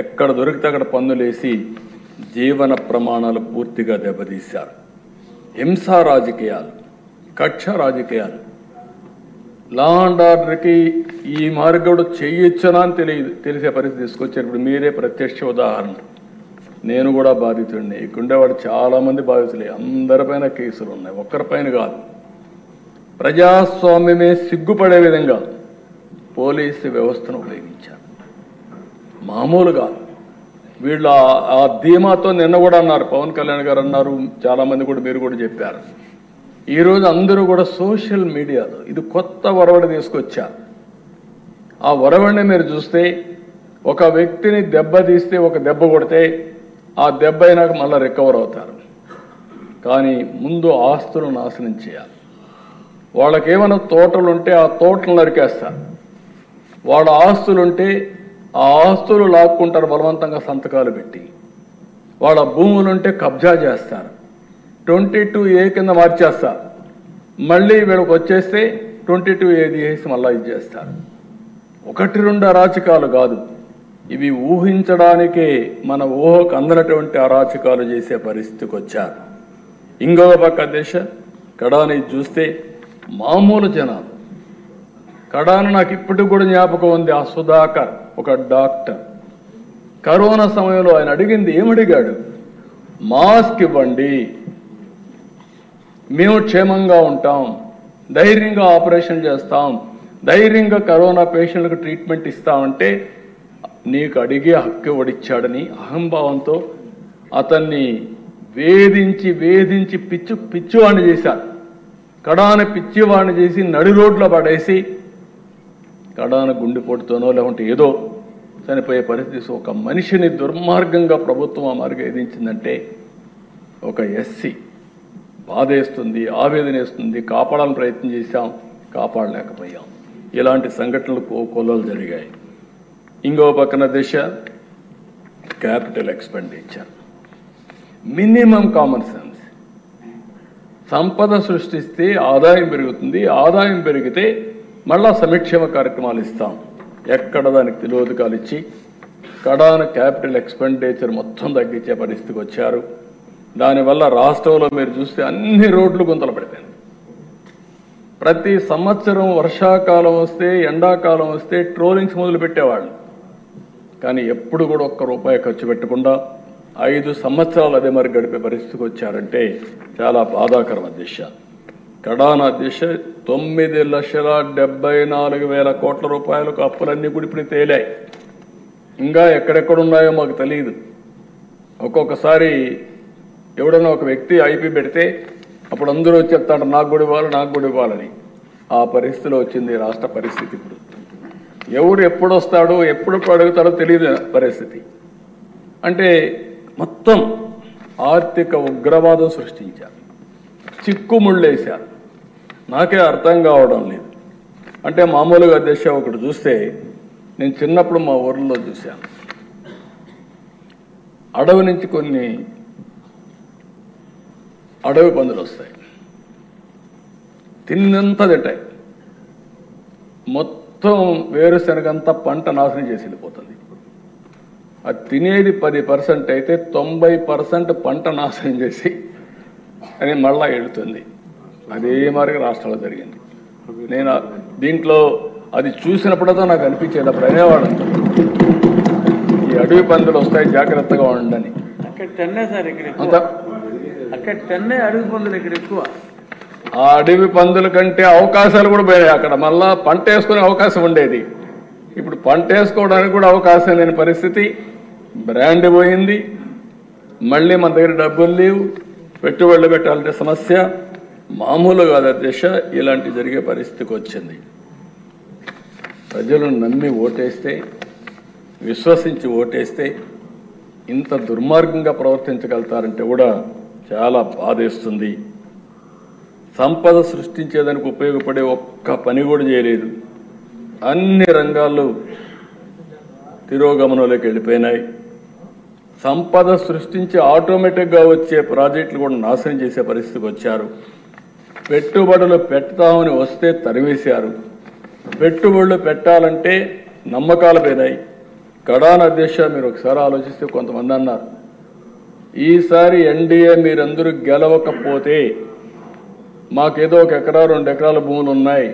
ఎక్కడ దొరికితే అక్కడ పన్నులేసి జీవన ప్రమాణాలు పూర్తిగా దెబ్బతీశారు. హింసా రాజకీయాలు, కక్ష రాజకీయాలు, లా అండ్ ఆర్డర్కి ఈ మార్గడు చేయొచ్చనా అని తెలిసే పరిస్థితి తీసుకొచ్చేటప్పుడు మీరే ప్రత్యక్ష ఉదాహరణ. నేను కూడా బాధితుడిని, ఇక్కడుండేవాడు చాలామంది బాధితులే, అందరిపైన కేసులు ఉన్నాయి, ఒక్కరిపైన కాదు. ప్రజాస్వామ్యమే సిగ్గుపడే విధంగా పోలీసు వ్యవస్థను ఉపయోగించారు. మామూలుగా వీళ్ళు ఆ ధీమాతో నిన్న కూడా అన్నారు, పవన్ కళ్యాణ్ గారు అన్నారు, చాలామంది కూడా మీరు కూడా చెప్పారు. ఈరోజు అందరూ కూడా సోషల్ మీడియాలో ఇది కొత్త ఒరవడి తీసుకొచ్చారు. ఆ ఒరవడిని మీరు చూస్తే ఒక వ్యక్తిని దెబ్బతీస్తే, ఒక దెబ్బ కొడితే ఆ దెబ్బ అయినాక మళ్ళీ రికవర్ అవుతారు. కానీ ముందు ఆస్తులు నాశనం చేయాలి. వాళ్ళకి ఏమైనా తోటలు ఉంటే ఆ తోటలు నరికేస్తారు. వాళ్ళ ఆస్తులుంటే ఆ ఆస్తులు లాక్కుంటారు బలవంతంగా సంతకాలు పెట్టి. వాళ్ళ భూములుంటే కబ్జా చేస్తారు, 22A కింద మార్చేస్తారు. మళ్ళీ వీళ్ళకి వచ్చేస్తే 22A తీసేసి మళ్ళీ ఇది చేస్తారు. 1-2 అరాచకాలు కాదు, ఇవి ఊహించడానికే మన ఊహకు అందనటువంటి అరాచకాలు చేసే పరిస్థితికి వచ్చారు. ఇంకొక పక్క దేశ కడాని చూస్తే మామూలు జనాలు. కడాను నాకు ఇప్పటికి కూడా జ్ఞాపకం ఉంది. ఆ సుధాకర్ ఒక డాక్టర్, కరోనా సమయంలో ఆయన అడిగింది ఏమడిగాడు? మాస్క్ ఇవ్వండి, మేము క్షేమంగా ఉంటాం, ధైర్యంగా ఆపరేషన్ చేస్తాం, ధైర్యంగా కరోనా పేషెంట్లకు ట్రీట్మెంట్ ఇస్తామంటే నీకు అడిగే హక్కు ఇచ్చాడని అహంభావంతో అతన్ని వేధించి వేధించి పిచ్చివాణ్ణి చేశారు. కడాన పిచ్చివాణ్ణి చేసి నడి రోడ్లో పడేసి కడాన గుండెపోటుతోనో లేకుంటే ఏదో చనిపోయే పరిస్థితి. ఒక మనిషిని దుర్మార్గంగా ప్రభుత్వం ఆ మార్గం ఏదించిందంటే ఒక ఎస్సీ బాధేస్తుంది, ఆవేదనేస్తుంది. కాపాడాలని ప్రయత్నం చేశాం, కాపాడలేకపోయాం. ఇలాంటి సంఘటనలు కొల్లలు జరిగాయి. ఇంకో పక్కన దిశ capital expenditure, minimum common sense. సంపద సృష్టిస్తే ఆదాయం పెరుగుతుంది, ఆదాయం పెరిగితే మళ్ళా సంక్షేమ కార్యక్రమాలు ఇస్తాం. ఎక్కడ దానికి తిలోదకాలు ఇచ్చి కడాన క్యాపిటల్ ఎక్స్పెండిచర్ మొత్తం తగ్గించే పరిస్థితికి వచ్చారు. దానివల్ల రాష్ట్రంలో మీరు చూస్తే అన్ని రోడ్లు గుంతలు పడిపోయింది. ప్రతి సంవత్సరం వర్షాకాలం వస్తే ఎండాకాలం వస్తే ట్రోలింగ్స్ మొదలు పెట్టేవాళ్ళు. కానీ ఎప్పుడు కూడా ఒక్క రూపాయి ఖర్చు పెట్టకుండా 5 సంవత్సరాలు అదే మరి గడిపే పరిస్థితికి వచ్చారంటే చాలా బాధాకరం అధ్యక్ష. కడాన అధ్యక్ష 9,74,000 కోట్ల రూపాయలకు అప్పులన్నీ కూడా ఇప్పుడు తేలాయి. ఇంకా ఎక్కడెక్కడున్నాయో మాకు తెలియదు. ఒక్కొక్కసారి ఎవడన్నా ఒక వ్యక్తి ఐపీ పెడితే అప్పుడు అందరూ వచ్చి చెప్తాడు నాకు కూడా ఇవ్వాలి నాకు కూడా ఇవ్వాలని. ఆ పరిస్థితిలో వచ్చింది రాష్ట్ర పరిస్థితి. ఇప్పుడు ఎవరు ఎప్పుడు వస్తాడో ఎప్పుడు అడుగుతాడో తెలియదు పరిస్థితి. అంటే మొత్తం ఆర్థిక ఉగ్రవాదం సృష్టించారు, చిక్కుముళ్ళేశారు. నాకే అర్థం కావడం లేదు. అంటే మామూలుగా అధ్యక్ష ఒకటి చూస్తే నేను చిన్నప్పుడు మా ఊర్లో చూశాను, అడవి నుంచి కొన్ని అడవి పందులు వస్తాయి, తిన్నంతా తింటాయి, మొత్తం వేరుశనగంతా పంట నాశనం చేసి వెళ్ళిపోతుంది. అది తినేది 10% అయితే 90% పంట నాశనం చేసి అని మళ్ళా వెళుతుంది. అదే మరి రాష్ట్రంలో జరిగింది. నేను దీంట్లో అది చూసినప్పుడతో నాకు అనిపించేది, అప్పుడు అనేవాడు ఈ అడవి పందులు వస్తాయి జాగ్రత్తగా ఉండండి. అక్కడ టెన్నే అడవి పందులు ఇక్కడ ఎక్కువ. ఆ అడవి పందుల కంటే అవకాశాలు కూడా పోయాయి. అక్కడ మళ్ళా పంట వేసుకునే అవకాశం ఉండేది, ఇప్పుడు పంట వేసుకోవడానికి కూడా అవకాశం లేని పరిస్థితి. బ్రాండ్ పోయింది, మళ్ళీ మన దగ్గర డబ్బులు లేవు, పెట్టుబడులు పెట్టాలంటే సమస్య. మామూలుగా కాదు అధ్యక్ష, ఇలాంటి జరిగే పరిస్థితికి వచ్చింది. ప్రజలను నమ్మి ఓటేస్తే, విశ్వసించి ఓటేస్తే ఇంత దుర్మార్గంగా ప్రవర్తించగలుగుతారంటే కూడా చాలా బాధేస్తుంది. సంపద సృష్టించేదానికి ఉపయోగపడే ఒక్క పని కూడా చేయలేదు. అన్ని రంగాల్లో తిరోగమనంలోకి వెళ్ళిపోయినాయి. సంపద సృష్టించి ఆటోమేటిక్గా వచ్చే ప్రాజెక్టులు కూడా నాశనం చేసే పరిస్థితికి వచ్చారు. పెట్టుబడులు పెడతామని వస్తే తరివేశారు. పెట్టుబడులు పెట్టాలంటే నమ్మకాలు పోయినాయి. కడాన అధ్యక్ష మీరు ఒకసారి ఆలోచిస్తే కొంతమంది అన్నారు, ఈసారి ఎన్డీఏ మీరందరూ గెలవకపోతే మాకేదో 1 ఎకరా 2 ఎకరాల భూములు ఉన్నాయి,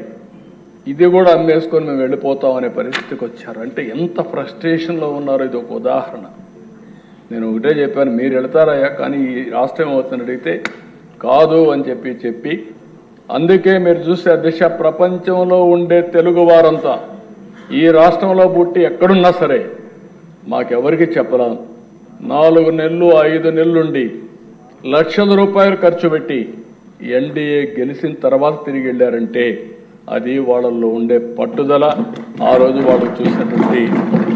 ఇది కూడా అమ్మేసుకొని మేము వెళ్ళిపోతాం అనే పరిస్థితికి వచ్చారు. అంటే ఎంత ఫ్రస్ట్రేషన్లో ఉన్నారో ఇది ఒక ఉదాహరణ. నేను ఒకటే చెప్పాను, మీరు వెళ్తారయ్యా కానీ ఈ రాష్ట్రం ఏమవుతుందని అడిగితే కాదు అని చెప్పి అందుకే మీరు చూస్తే అధ్యక్ష ప్రపంచంలో ఉండే తెలుగు వారంతా ఈ రాష్ట్రంలో పుట్టి ఎక్కడున్నా సరే మాకెవరికి చెప్పలేం. 4 నెలలు 5 నెలలుండి లక్షల రూపాయలు ఖర్చు పెట్టి ఎన్డీఏ గెలిచిన తర్వాత తిరిగి వెళ్ళారంటే అది వాళ్ళల్లో ఉండే పట్టుదల, ఆ రోజు వాళ్ళు చూసినటువంటి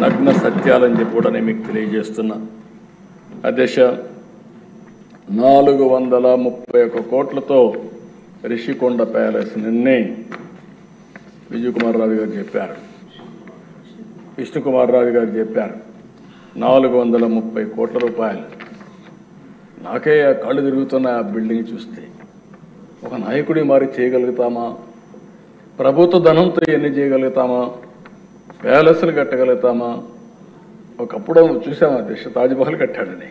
నగ్న సత్యాలని చెప్పి కూడా నేను మీకు తెలియజేస్తున్నా. అధ్యక్ష 431 కోట్లతో రిషికొండ ప్యాలెస్ నిన్నే విజయకుమార్ రాజు గారు చెప్పారు, విష్ణుకుమార్ రాజు గారు చెప్పారు 430 కోట్ల రూపాయలు. నాకే కళ్ళు తిరుగుతున్న ఆ బిల్డింగ్ చూస్తే ఒక నాయకుడి మారి చేయగలుగుతామా? ప్రభుత్వ ధనంతో ఎన్ని చేయగలుగుతామా? ప్యాలెస్లు కట్టగలుగుతామా? ఒకప్పుడు చూసామా అధ్యక్ష తాజ్మహల్ కట్టాడని,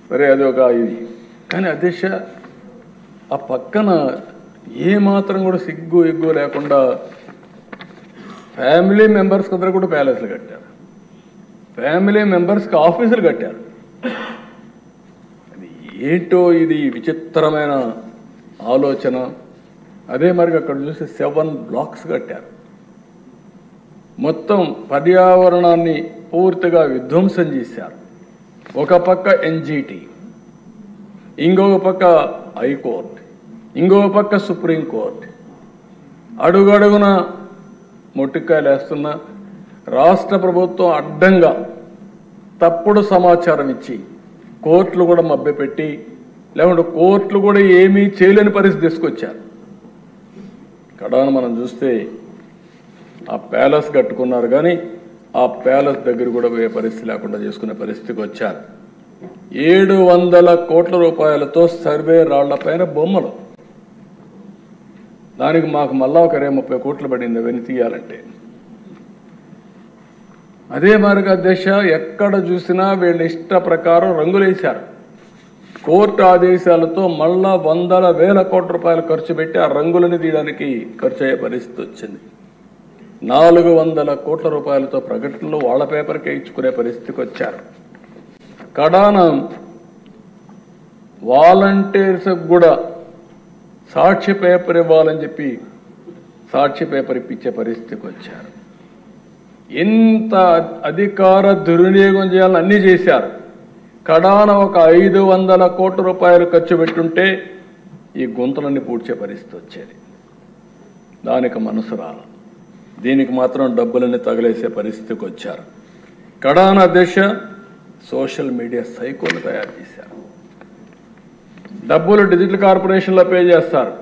సరే అది ఒక ఇది. కానీ అధ్యక్ష ఆ పక్కన ఏమాత్రం కూడా సిగ్గు ఎగ్గు లేకుండా ఫ్యామిలీ మెంబర్స్కి అందరూ కూడా ప్యాలెస్లు కట్టారు, ఫ్యామిలీ మెంబర్స్కి ఆఫీసులు కట్టారు. అది ఏంటో ఇది విచిత్రమైన ఆలోచన. అదే మరి అక్కడ చూస్తే 7 బ్లాక్స్ కట్టారు. మొత్తం పర్యావరణాన్ని పూర్తిగా విధ్వంసం చేశారు. ఒక పక్క ఎన్జిటి, ఇంకొక పక్క హైకోర్టు, ఇంకొక పక్క సుప్రీంకోర్టు, అడుగడుగున మొట్టికాయలు వేస్తున్న రాష్ట్ర ప్రభుత్వం అడ్డంగా తప్పుడు సమాచారం ఇచ్చి కోర్టులు కూడా మభ్యపెట్టి, లేకుంటే కోర్టులు కూడా ఏమీ చేయలేని పరిస్థితి తీసుకొచ్చారు. కడాన మనం చూస్తే ఆ ప్యాలెస్ కట్టుకున్నారు కానీ ఆ ప్యాలెస్ దగ్గర కూడా పోయే పరిస్థితి లేకుండా చేసుకునే పరిస్థితికి వచ్చారు. 700 కోట్ల రూపాయలతో సర్వే రాళ్లపైన బొమ్మలు, దానికి మాకు మళ్ళా ఒక 30 కోట్లు పడింది అవన్నీ తీయాలంటే. అదే మార్గ అధ్యక్ష ఎక్కడ చూసినా వీళ్ళ ఇష్ట ప్రకారం రంగులేశారు. కోర్టు ఆదేశాలతో మళ్ళా వందల వేల కోట్ల రూపాయలు ఖర్చు పెట్టి ఆ రంగులని తీయడానికి ఖర్చు అయ్యే పరిస్థితి వచ్చింది. 400 కోట్ల రూపాయలతో ప్రకటనలు వాళ్ళ పేపర్కే ఇచ్చుకునే పరిస్థితికి వచ్చారు. కడాన వాలంటీర్స్ కూడా సాక్షి పేపర్ ఇవ్వాలని చెప్పి సాక్షి పేపర్ ఇప్పించే పరిస్థితికి వచ్చారు. ఎంత అధికార దుర్వినియోగం చేయాలని అన్నీ చేశారు. కడాన ఒక 500 కోట్ల రూపాయలు ఖర్చు పెట్టుంటే ఈ గుంతలన్నీ పూడ్చే పరిస్థితి వచ్చేది. దానికి మనసు రాల, దీనికి మాత్రం డబ్బులన్నీ తగిలేసే పరిస్థితికి వచ్చారు. కడాన దిశ సోషల్ మీడియా సైకోలు తయారు చేశారు. డబ్బులు డిజిటల్ కార్పొరేషన్లో పే చేస్తారు,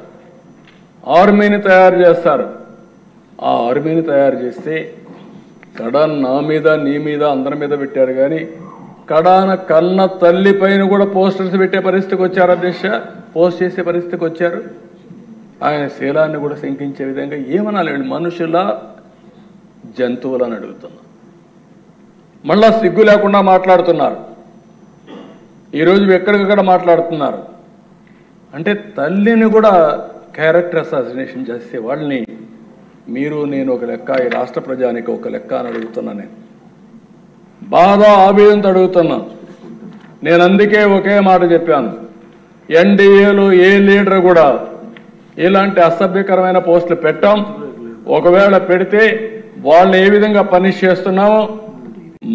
ఆర్మీని తయారు చేస్తారు. ఆ ఆర్మీని తయారు చేస్తే కడాన్ నా మీద నీ మీద అందరి మీద పెట్టారు, కానీ కడాన కన్న తల్లి పైన కూడా పోస్టర్స్ పెట్టే పరిస్థితికి వచ్చారు. అధ్యక్ష పోస్ట్ చేసే పరిస్థితికి వచ్చారు. ఆయన శీలాన్ని కూడా శంకించే విధంగా ఏమనాలండి, మనుషుల జంతువులని అడుగుతున్నా. మళ్ళా సిగ్గు లేకుండా మాట్లాడుతున్నారు. ఈరోజు ఎక్కడికక్కడ మాట్లాడుతున్నారు. అంటే తల్లిని కూడా క్యారెక్టర్ అసాసినేషన్ చేసే వాళ్ళని మీరు నేను ఒక లెక్క, ఈ రాష్ట్ర ప్రజానికి ఒక లెక్క అని అడుగుతున్నా. నేను బాధ ఆవేదనతో అడుగుతున్నా. నేను అందుకే ఒకే మాట చెప్పాను, ఎన్డీఏలో ఏ లీడర్ కూడా ఇలాంటి అసభ్యకరమైన పోస్టులు పెట్టాం. ఒకవేళ పెడితే వాళ్ళని ఏ విధంగా పనిష్ చేస్తున్నామో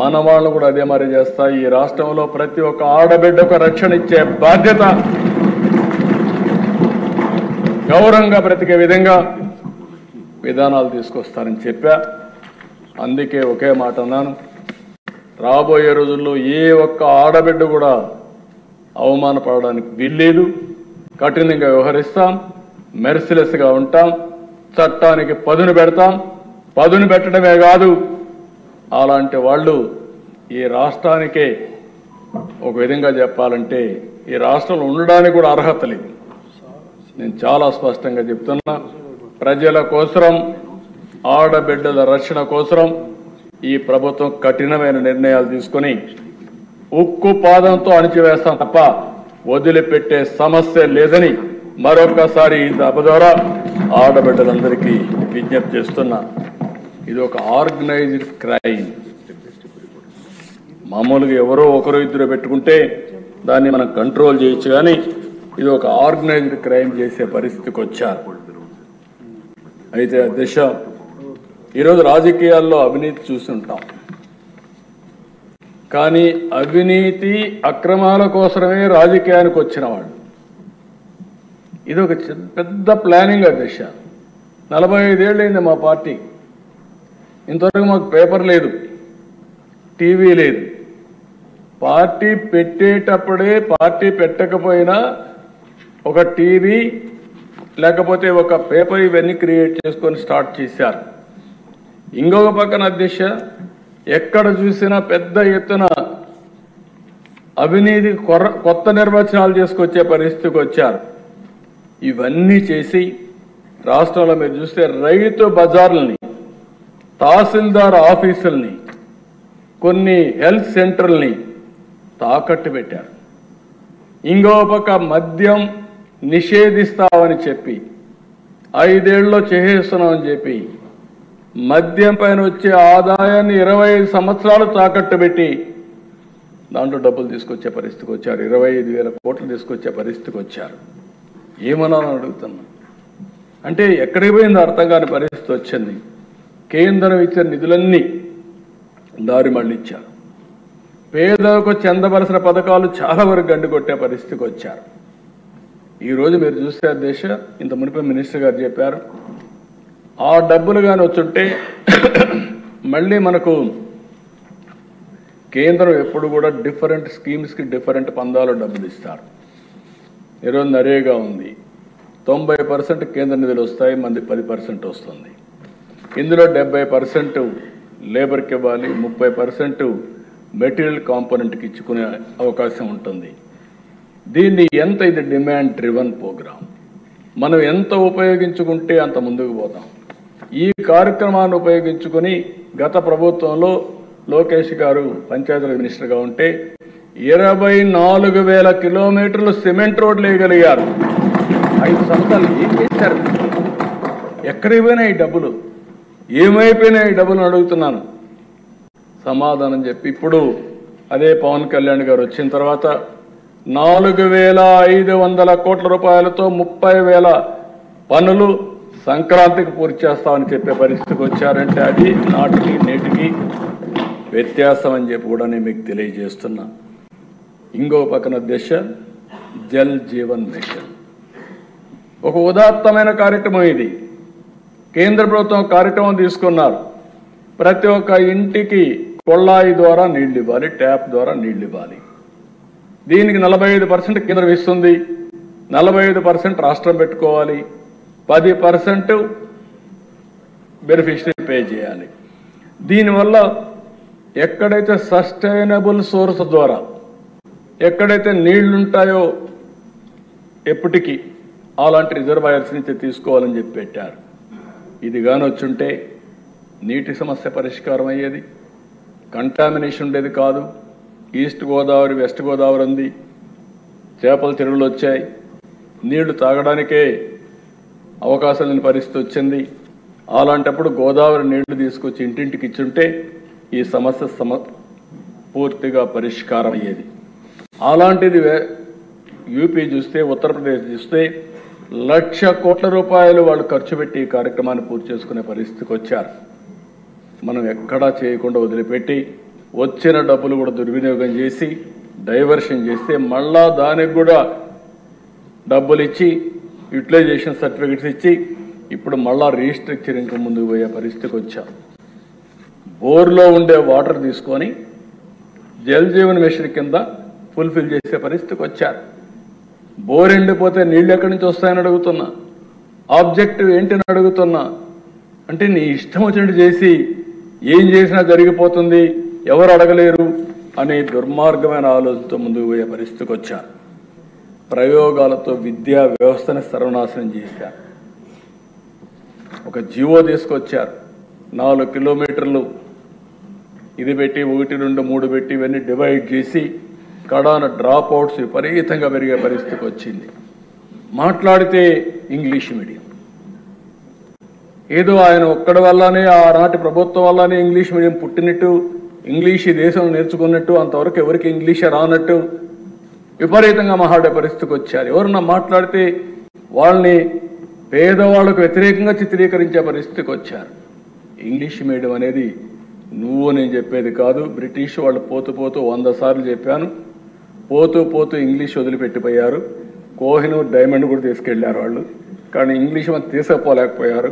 మన వాళ్ళు కూడా అదే మరి చేస్తా. ఈ రాష్ట్రంలో ప్రతి ఒక్క ఆడబిడ్డకు రక్షణ ఇచ్చే బాధ్యత, గౌరవంగా బ్రతికే విధంగా విధానాలు తీసుకొస్తారని చెప్పా. అందుకే ఒకే మాట అన్నాను, రాబోయే రోజుల్లో ఏ ఒక్క ఆడబిడ్డ కూడా అవమానపడడానికి వీల్లేదు. కఠినంగా వ్యవహరిస్తాం, మెర్సిలెస్గా ఉంటాం, చట్టానికి పదును పెడతాం. పదును పెట్టడమే కాదు, అలాంటి వాళ్ళు ఈ రాష్ట్రానికే ఒక విధంగా చెప్పాలంటే ఈ రాష్ట్రంలో ఉండడానికి కూడా అర్హత లేదు. నేను చాలా స్పష్టంగా చెప్తున్నా, ప్రజల కోసం, ఆడబిడ్డల రక్షణ కోసం ఈ ప్రభుత్వం కఠినమైన నిర్ణయాలు తీసుకొని ఉక్కు పాదంతో అణిచివేస్తాం తప్ప వదిలిపెట్టే సమస్య లేదని మరొకసారి ఈ సభ ద్వారా ఆడబిడ్డలందరికీ విజ్ఞప్తి చేస్తున్నా. ఇది ఒక ఆర్గనైజ్డ్ క్రైమ్. మామూలుగా ఎవరో ఒకరు ఇద్దరు పెట్టుకుంటే దాన్ని మనం కంట్రోల్ చేయొచ్చు, కానీ ఇది ఒక ఆర్గనైజ్డ్ క్రైమ్ చేసే పరిస్థితికి వచ్చారు. అయితే అధ్యక్ష, ఈరోజు రాజకీయాల్లో అవినీతి చూస్తుంటాం, కానీ అవినీతి అక్రమాల కోసమే రాజకీయానికి వచ్చిన వాళ్ళు. ఇది ఒక పెద్ద ప్లానింగ్ అధ్యక్ష. 45 ఏళ్ళైంది మా పార్టీ. ఇంతవరకు మాకు పేపర్ లేదు, టీవీ లేదు. పార్టీ పెట్టేటప్పుడే, పార్టీ పెట్టకపోయినా ఒక టీవీ లేకపోతే ఒక పేపర్ ఇవన్నీ క్రియేట్ చేసుకొని స్టార్ట్ చేశారు. ఇంకొక పక్కన అధ్యక్ష, ఎక్కడ చూసినా పెద్ద ఎత్తున అవినీతి కొత్త నిర్వచనాలు చేసుకొచ్చే పరిస్థితికి వచ్చారు. ఇవన్నీ చేసి రాష్ట్రంలో మీరు చూస్తే రైతు బజార్లని, తహసీల్దార్ ఆఫీసుల్ని, కొన్ని హెల్త్ సెంటర్లని తాకట్టు పెట్టారు. ఇంకో పక్క మద్యం నిషేధిస్తామని చెప్పి 5 ఏళ్ళలో చేసేస్తున్నామని చెప్పి మద్యం పైన వచ్చే ఆదాయాన్ని 25 సంవత్సరాలు తాకట్టు పెట్టి దాంట్లో డబ్బులు తీసుకొచ్చే పరిస్థితికి వచ్చారు. 25,000 కోట్లు తీసుకొచ్చే పరిస్థితికి వచ్చారు. ఏమన్నాను అడుగుతున్నా. అంటే ఎక్కడికి పోయిందో అర్థం కాని పరిస్థితి వచ్చింది. కేంద్రం ఇచ్చిన నిధులన్నీ దారి మళ్ళించారు. పేదలకు చెందవలసిన పథకాలు చాలా వరకు గండి కొట్టే పరిస్థితికి వచ్చారు. ఈరోజు మీరు చూస్తే అధ్యక్ష, ఇంత మునిపే మినిస్టర్ గారు చెప్పారు, ఆ డబ్బులు కానీ వచ్చుంటే మళ్ళీ మనకు కేంద్రం ఎప్పుడు కూడా డిఫరెంట్ స్కీమ్స్కి డిఫరెంట్ పందాలు డబ్బులు ఇస్తారు. ఈరోజు నరేగా ఉంది, 90% కేంద్ర నిధులు వస్తాయి, మంది 10% వస్తుంది. ఇందులో 70% లేబర్కి ఇవ్వాలి, 30% మెటీరియల్ కాంపోనెంట్కి ఇచ్చుకునే అవకాశం ఉంటుంది. దీన్ని ఎంత, ఇది డిమాండ్ డ్రివన్ ప్రోగ్రామ్. మనం ఎంత ఉపయోగించుకుంటే అంత ముందుకు పోతాం. ఈ కార్యక్రమాన్ని ఉపయోగించుకొని గత ప్రభుత్వంలో లోకేష్ గారు పంచాయతీరాజ్ మినిస్టర్గా ఉంటే 24,000 కిలోమీటర్లు సిమెంట్ రోడ్లు వేయగలిగారు. 5 సంవత్సరాలు ఏం చేశారు? ఎక్కడికి పోయినాయి ఈ డబ్బులు? ఏమైపోయినాయి ఈ డబ్బులు అడుగుతున్నాను సమాధానం చెప్పి. ఇప్పుడు అదే పవన్ కళ్యాణ్ గారు వచ్చిన తర్వాత 4,500 కోట్ల రూపాయలతో 30,000 పనులు సంక్రాంతికి పూర్తి చేస్తామని చెప్పే పరిస్థితికి వచ్చారంటే అది నాటికి నేటికి వ్యత్యాసం అని చెప్పి కూడా నేను మీకు తెలియజేస్తున్నా. ఇంకో పక్కన దిశ జల్ జీవన్ మిషన్ ఒక ఉదాత్తమైన కార్యక్రమం. ఇది కేంద్ర ప్రభుత్వం కార్యక్రమం తీసుకున్నారు. ప్రతి ఒక్క ఇంటికి కొళ్ళాయి ద్వారా నీళ్లు ఇవ్వాలి, ట్యాప్ ద్వారా నీళ్లు ఇవ్వాలి. దీనికి 45% కేంద్రం ఇస్తుంది, 45% రాష్ట్రం పెట్టుకోవాలి, 10% బెనిఫిషరీ పే చేయాలి. దీనివల్ల ఎక్కడైతే సస్టైనబుల్ సోర్స్ ద్వారా ఎక్కడైతే నీళ్లుంటాయో ఎప్పటికీ అలాంటి రిజర్వాయర్స్ నుంచి తీసుకోవాలని చెప్పి పెట్టారు. ఇది కానీ వచ్చుంటే నీటి సమస్య పరిష్కారం అయ్యేది, కంటామినేషన్ ఉండేది కాదు. ఈస్ట్ గోదావరి వెస్ట్ గోదావరి ఉంది, చేపల చెరువులు వచ్చాయి, నీళ్లు తాగడానికే అవకాశం లేని పరిస్థితి వచ్చింది. అలాంటప్పుడు గోదావరి నీళ్లు తీసుకొచ్చి ఇంటింటికి ఇచ్చుంటే ఈ సమస్య పూర్తిగా పరిష్కారం అయ్యేది. అలాంటిది యూపీ చూస్తే, ఉత్తరప్రదేశ్ చూస్తే 1,00,000 కోట్ల రూపాయలు వాళ్ళు ఖర్చు పెట్టి ఈ కార్యక్రమాన్ని పూర్తి చేసుకునే పరిస్థితికి వచ్చారు. మనం ఎక్కడా చేయకుండా వదిలిపెట్టి వచ్చిన డబ్బులు కూడా దుర్వినియోగం చేసి డైవర్షన్ చేస్తే మళ్ళా దానికి కూడా డబ్బులు ఇచ్చి యూటిలైజేషన్ సర్టిఫికెట్స్ ఇచ్చి ఇప్పుడు మళ్ళా రీస్ట్రక్చరింగ్ ముందుకు పోయే పరిస్థితికి వచ్చాం. బోర్లో ఉండే వాటర్ తీసుకొని జల్ జీవన్ మిషన్ కింద ఫుల్ఫిల్ చేసే పరిస్థితికి వచ్చారు. బోర్ ఎండిపోతే నీళ్ళు ఎక్కడి నుంచి వస్తాయని అడుగుతున్నా, ఆబ్జెక్టివ్ ఏంటని అడుగుతున్నా. అంటే నీ ఇష్టం వచ్చినట్టు చేసి ఏం చేసినా జరిగిపోతుంది, ఎవరు అడగలేరు అనే దుర్మార్గమైన ఆలోచనతో ముందుకు పోయే పరిస్థితికి వచ్చారు. ప్రయోగాలతో విద్యా వ్యవస్థని సర్వనాశనం చేశారు. ఒక జీవో తీసుకొచ్చారు, 4 కిలోమీటర్లు ఇది పెట్టి 1, 2, 3 పెట్టి ఇవన్నీ డివైడ్ చేసి కడాన డ్రాప్ అవుట్స్ విపరీతంగా పెరిగే పరిస్థితికి వచ్చింది. మాట్లాడితే ఇంగ్లీష్ మీడియం, ఏదో ఆయన ఒక్కడి వల్లనే ఆనాటి ప్రభుత్వం వల్లనే ఇంగ్లీష్ మీడియం పుట్టినట్టు, ఇంగ్లీష్ ఈ దేశంలో నేర్చుకున్నట్టు, అంతవరకు ఎవరికి ఇంగ్లీషే రానట్టు విపరీతంగా మాట్లాడే పరిస్థితికి వచ్చారు. ఎవరన్నా మాట్లాడితే వాళ్ళని పేదవాళ్ళకు వ్యతిరేకంగా చిత్రీకరించే పరిస్థితికి వచ్చారు. ఇంగ్లీష్ మీడియం అనేది నువ్వు నేను చెప్పేది కాదు. బ్రిటిష్ వాళ్ళు పోతూ 100 సార్లు చెప్పాను, పోతూ ఇంగ్లీష్ వదిలిపెట్టిపోయారు. కోహినూర్ డైమండ్ కూడా తీసుకెళ్లారు వాళ్ళు, కానీ ఇంగ్లీష్ మనం తీసుకుపోలేకపోయారు.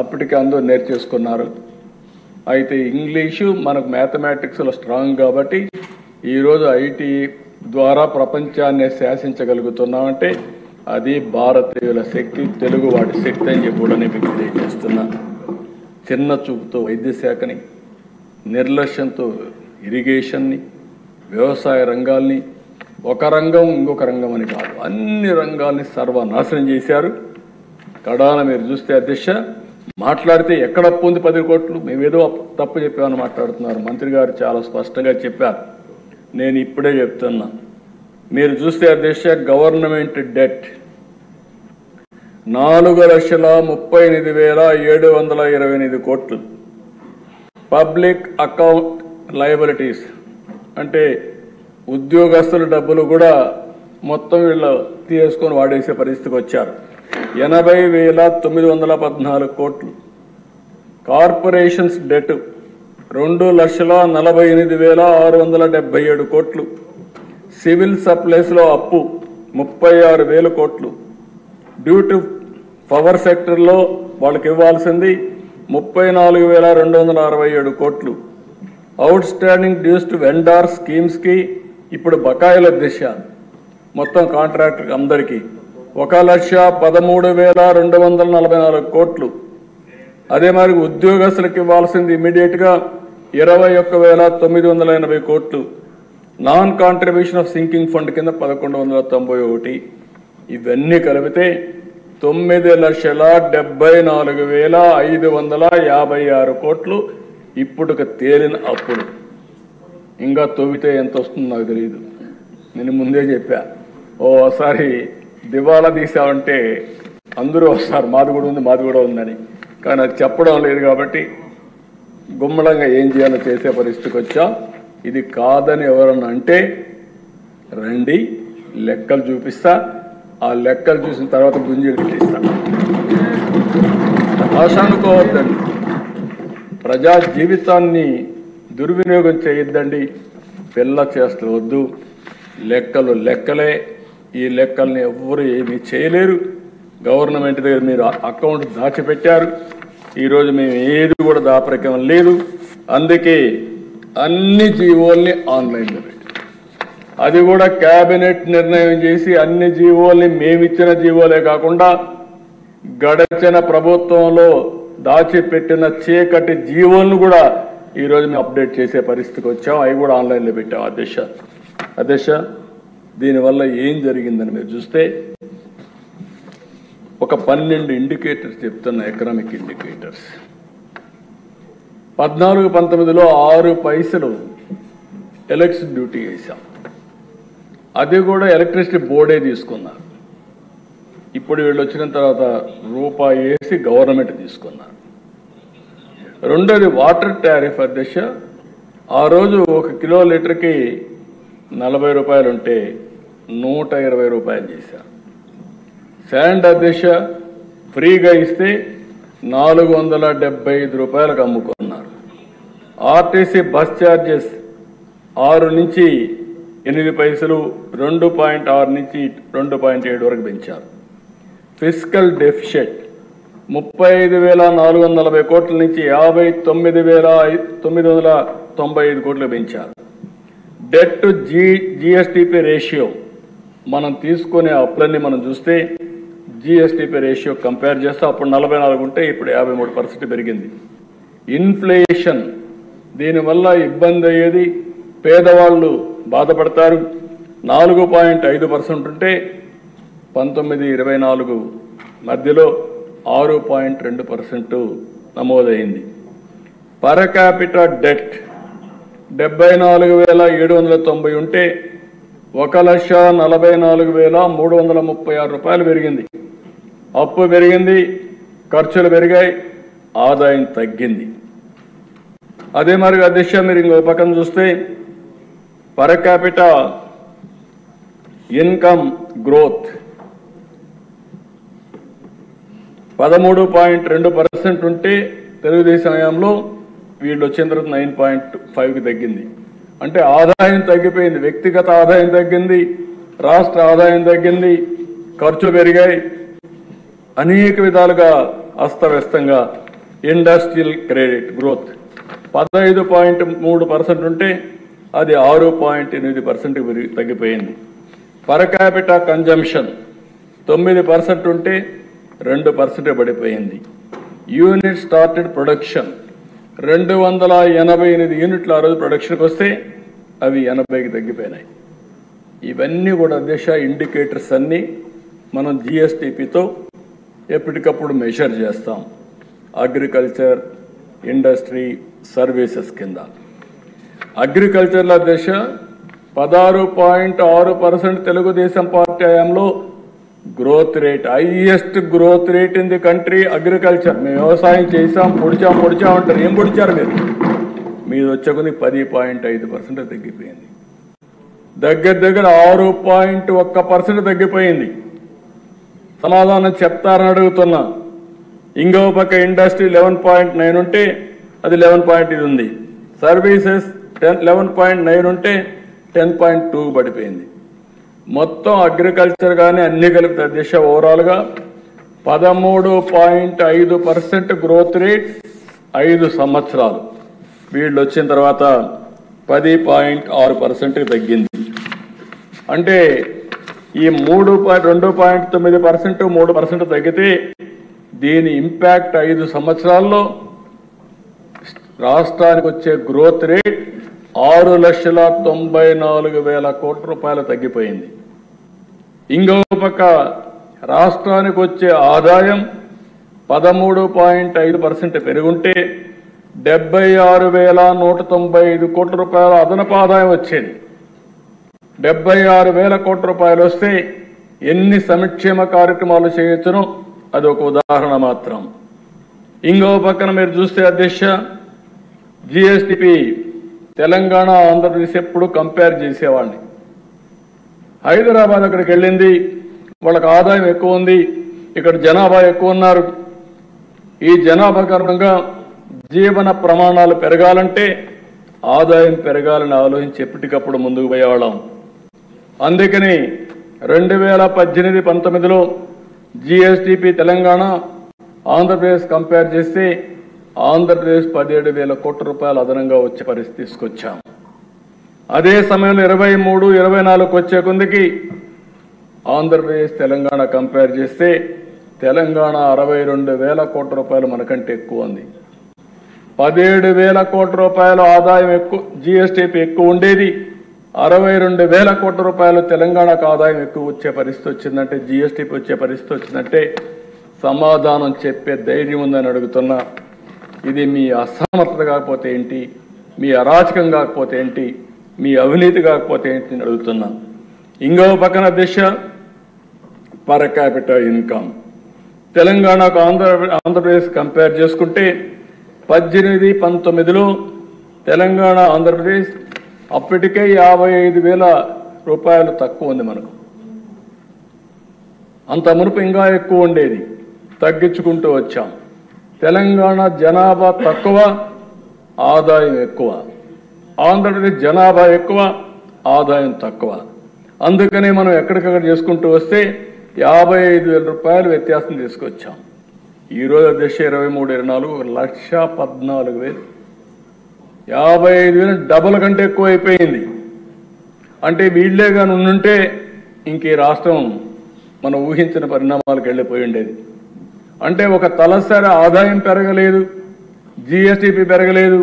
అప్పటికి అందరూ నేర్చేసుకున్నారు. అయితే ఇంగ్లీషు మనకు మ్యాథమెటిక్స్లో స్ట్రాంగ్ కాబట్టి ఈరోజు ఐటీ ద్వారా ప్రపంచాన్ని శాసించగలుగుతున్నామంటే అది భారతీయుల శక్తి, తెలుగు వాడి శక్తి అని చెప్పి కూడా నేను మీకు తెలియజేస్తున్నా. చిన్న చూపుతో వైద్య శాఖని, నిర్లక్ష్యంతో ఇరిగేషన్ని, వ్యవసాయ రంగాల్ని, ఒక రంగం ఇంకొక రంగం అని కాదు అన్ని రంగాల్ని సర్వనాశనం చేశారు. కడాన మీరు చూస్తే అధ్యక్ష మాట్లాడితే ఎక్కడ అప్పు ఉంది 10 కోట్లు, మేమేదో తప్పు చెప్పామని మాట్లాడుతున్నారు. మంత్రి గారు చాలా స్పష్టంగా చెప్పారు. నేను ఇప్పుడే చెప్తున్నా, మీరు చూస్తే అధ్యక్ష గవర్నమెంట్ డెట్ 4,38,728 కోట్లు, పబ్లిక్ అకౌంట్ లయబిలిటీస్ అంటే ఉద్యోగస్తుల డబ్బులు కూడా మొత్తం వీళ్ళు తీసుకొని వాడేసే పరిస్థితికి వచ్చారు, 80,914 కోట్లు. కార్పొరేషన్స్ డెట్ 2,48,677 కోట్లు. సివిల్ సప్లైస్లో అప్పు 36,000 కోట్లు. డ్యూ టు పవర్ సెక్టర్లో వాళ్ళకి ఇవ్వాల్సింది 34,267 కోట్లు. Outstanding dues to vendor స్కీమ్స్కి ఇప్పుడు బకాయిల దిశ మొత్తం కాంట్రాక్టర్ అందరికీ 1,13,244 కోట్లు. అదే మరి ఉద్యోగస్తులకు ఇవ్వాల్సింది ఇమీడియట్గా 21,980 కోట్లు. Non contribution of sinking fund కింద 1,191. ఇవన్నీ కలిపితే 9,74,556 కోట్లు ఇప్పుడు తేలిన అప్పులు. ఇంకా తవ్వితే ఎంత వస్తుందో నాకు తెలియదు. నేను ముందే చెప్పా, ఓసారి దివాలా తీసామంటే అందరూ వస్తారు, మాది కూడా ఉందని. కానీ అది చెప్పడం లేదు కాబట్టి గుమ్మడంగా ఏం చేయాలో చేసే పరిస్థితికి వచ్చాం. ఇది కాదని ఎవరన్నా అంటే రండి, లెక్కలు చూపిస్తా. ఆ లెక్కలు చూసిన తర్వాత గుంజీలు పెట్టిస్తా. ఆశ అనుకోవద్దండి, ప్రజా జీవితాన్ని దుర్వినియోగం చేయొద్దండి. పిల్ల చేస్తూ వద్దు. లెక్కలు లెక్కలే. ఈ లెక్కల్ని ఎవ్వరూ ఏమీ చేయలేరు. గవర్నమెంట్ దగ్గర మీరు అకౌంట్ దాచిపెట్టారు. ఈరోజు మేము ఏది కూడా దాపరికం లేదు. అందుకే అన్ని జీవోల్ని ఆన్లైన్లో పెట్టి, అది కూడా కేబినెట్ నిర్ణయం చేసి అన్ని జీవోల్ని మేమిచ్చిన జీవోలే కాకుండా గడచిన ప్రభుత్వంలో దాచిపెట్టిన చీకటి జీవోలను కూడా ఈరోజు మేము అప్డేట్ చేసే పరిస్థితికి వచ్చాం. అవి కూడా ఆన్లైన్లో పెట్టాం. అధ్యక్ష, దీనివల్ల ఏం జరిగిందని మీరు చూస్తే ఒక 12 ఇండికేటర్స్ చెప్తున్న ఎకనామిక్ ఇండికేటర్స్. 14-19లో 6 పైసలు ఎలక్ట్రిసిటీ డ్యూటీ వేసాం. అది కూడా ఎలక్ట్రిసిటీ బోర్డే తీసుకున్నారు. ఇప్పుడు వీళ్ళు వచ్చిన తర్వాత రూపాయి వేసి గవర్నమెంట్ తీసుకున్నారు. రెండోది వాటర్ టారిఫ్. అధ్యక్ష, ఆ రోజు 1 కిలో లీటర్కి 40 రూపాయలు ఉంటే 120 రూపాయలు చేశారు. శాండ్ అధ్యక్ష ఫ్రీగా ఇస్తే 475 రూపాయలకు అమ్ముకున్నారు. ఆర్టీసీ బస్ ఛార్జెస్ 6 నుంచి 8 పైసలు 2.6 నుంచి 2.7 వరకు పెంచారు. ఫిస్కల్ డెఫిషిట్ 35,440 కోట్ల నుంచి 59,995 కోట్లు పెంచారు. డెట్ టు జిఎస్టిపి రేషియో మనం తీసుకునే అప్పులన్నీ మనం చూస్తే జిఎస్టిపి రేషియో కంపేర్ చేస్తే అప్పుడు 44 ఉంటే ఇప్పుడు 53% పెరిగింది. ఇన్ఫ్లేషన్, దీనివల్ల ఇబ్బంది అయ్యేది, పేదవాళ్ళు బాధపడతారు. 4.5% ఉంటే 19-24 మధ్యలో 6.2% నమోదైంది. పర్ క్యాపిటా డెట్ 74,790 ఉంటే 1,44,336 రూపాయలు పెరిగింది. అప్పు పెరిగింది, ఖర్చులు పెరిగాయి, ఆదాయం తగ్గింది. అదే మరి అధ్యక్ష మీరు ఇంకో పక్కన చూస్తే పర్ క్యాపిటా ఇన్కమ్ గ్రోత్ 13.2% ఉంటే తెలుగుదేశం హయాంలో వీళ్ళు వచ్చిన తర్వాత 9.5కి తగ్గింది. అంటే ఆదాయం తగ్గిపోయింది, వ్యక్తిగత ఆదాయం తగ్గింది, రాష్ట్ర ఆదాయం తగ్గింది, ఖర్చు పెరిగాయి, అనేక విధాలుగా అస్తవ్యస్తంగా. ఇండస్ట్రియల్ క్రెడిట్ గ్రోత్ 15.3% ఉంటే అది 6.8% తగ్గిపోయింది. పర్ క్యాపిటా కన్జంప్షన్ 9% ఉంటే 2% పడిపోయింది. యూనిట్ స్టార్టెడ్ ప్రొడక్షన్ 288 యూనిట్లు ఆ రోజు ప్రొడక్షన్కి వస్తే అవి 80కి తగ్గిపోయినాయి. ఇవన్నీ కూడా అధ్యక్ష ఇండికేటర్స్ అన్నీ మనం జిఎస్టిపితో ఎప్పటికప్పుడు మెజర్ చేస్తాం. అగ్రికల్చర్, ఇండస్ట్రీ, సర్వీసెస్ కింద. అగ్రికల్చర్లో అధ్యక్ష 16.6% తెలుగుదేశం పార్టీ హయాంలో growth rate, highest growth rate in the country agriculture. మేము వ్యవసాయం చేసాం, పొడిచాం అంటారు. ఏం పొడిచారు మీరు? మీరు వచ్చేకొంది 10.5% తగ్గిపోయింది. దగ్గర 6.1% తగ్గిపోయింది. సమాధానం చెప్తారని అడుగుతున్నా. ఇంకో పక్క ఇండస్ట్రీ 11.9 ఉంటే అది 11.8 ఉంది. సర్వీసెస్ 11.9 ఉంటే 10.2 పడిపోయింది. మొత్తం అగ్రికల్చర్ కానీ అన్ని కలిపి అధ్యక్ష ఓవరాల్గా 13.5% గ్రోత్ రేట్ 5 సంవత్సరాలు. వీళ్ళు వచ్చిన తర్వాత 10.6% తగ్గింది. అంటే ఈ 2.9% 3% తగ్గితే దీని ఇంపాక్ట్ 5 సంవత్సరాల్లో రాష్ట్రానికి వచ్చే గ్రోత్ రేట్ 6,94,000 కోట్ల రూపాయలు తగ్గిపోయింది. ఇంకో పక్క రాష్ట్రానికి వచ్చే ఆదాయం 13.5% పెరుగుంటే 76,195 కోట్ల రూపాయల అదనపు ఆదాయం వచ్చేది. 76,000 కోట్ల రూపాయలు వస్తే ఎన్ని సంక్షేమ కార్యక్రమాలు చేయొచ్చునో అది ఒక ఉదాహరణ మాత్రం. ఇంకో పక్కన మీరు చూస్తే అధ్యక్ష, జిఎస్టిపి తెలంగాణ ఆంధ్రప్రదేశ్ ఎప్పుడు కంపేర్ చేసేవాడిని. హైదరాబాద్ అక్కడికి వెళ్ళింది, వాళ్ళకి ఆదాయం ఎక్కువ ఉంది, ఇక్కడ జనాభా ఎక్కువ ఉన్నారు. ఈ జనాభా కారణంగా జీవన ప్రమాణాలు పెరగాలంటే ఆదాయం పెరగాలని ఆలోచించి ఎప్పటికప్పుడు ముందుకు పోయేవాళ్ళం. అందుకని 2018-19లో జిఎస్టిపి తెలంగాణ ఆంధ్రప్రదేశ్ కంపేర్ చేస్తే ఆంధ్రప్రదేశ్ 17,000 కోట్ల రూపాయలు అదనంగా వచ్చే పరిస్థితి తీసుకొచ్చాం. అదే సమయంలో 23-24 వచ్చే కొందికి ఆంధ్రప్రదేశ్ తెలంగాణ కంపేర్ చేస్తే తెలంగాణ 62,000 కోట్ల రూపాయలు మనకంటే ఎక్కువ ఉంది. 17,000 కోట్ల రూపాయల ఆదాయం ఎక్కువ, జిఎస్టిపి ఎక్కువ ఉండేది. 62,000 కోట్ల రూపాయలు తెలంగాణకు ఆదాయం ఎక్కువ వచ్చే పరిస్థితి వచ్చిందంటే, జిఎస్టిపి వచ్చే పరిస్థితి వచ్చిందంటే సమాధానం చెప్పే ధైర్యం ఉందని అడుగుతున్నా. ఇది మీ అసమర్థత కాకపోతే ఏంటి, మీ అరాచకం కాకపోతే ఏంటి, మీ అవినీతి కాకపోతే ఏంటి అని అడుగుతున్నా. ఇంకో పక్కన దిశ పర్ క్యాపిటల్ ఇన్కమ్ తెలంగాణకు ఆంధ్రప్రదేశ్ కంపేర్ చేసుకుంటే 18-19లో తెలంగాణ ఆంధ్రప్రదేశ్ అప్పటికే 55,000 రూపాయలు తక్కువ ఉంది మనకు. అంత మునుపు ఇంకా ఎక్కువ ఉండేది, తగ్గించుకుంటూ వచ్చాం. తెలంగాణ జనాభా తక్కువ, ఆదాయం ఎక్కువ. ఆంధ్రప్రదేశ్ జనాభా ఎక్కువ, ఆదాయం తక్కువ. అందుకనే మనం ఎక్కడికక్కడ చేసుకుంటూ వస్తే 55,000 రూపాయలు వ్యత్యాసం తీసుకొచ్చాం. ఈరోజు అధ్యక్ష 23-24 1,14,000, 55,000 డబుల్ కంటే ఎక్కువ అయిపోయింది. అంటే వీళ్లే కానీ ఉండుంటే ఇంక ఈ రాష్ట్రం మనం ఊహించిన పరిణామాలకు వెళ్ళిపోయి ఉండేది. అంటే ఒక తలసరి ఆదాయం పెరగలేదు, జిఎస్టిపి పెరగలేదు,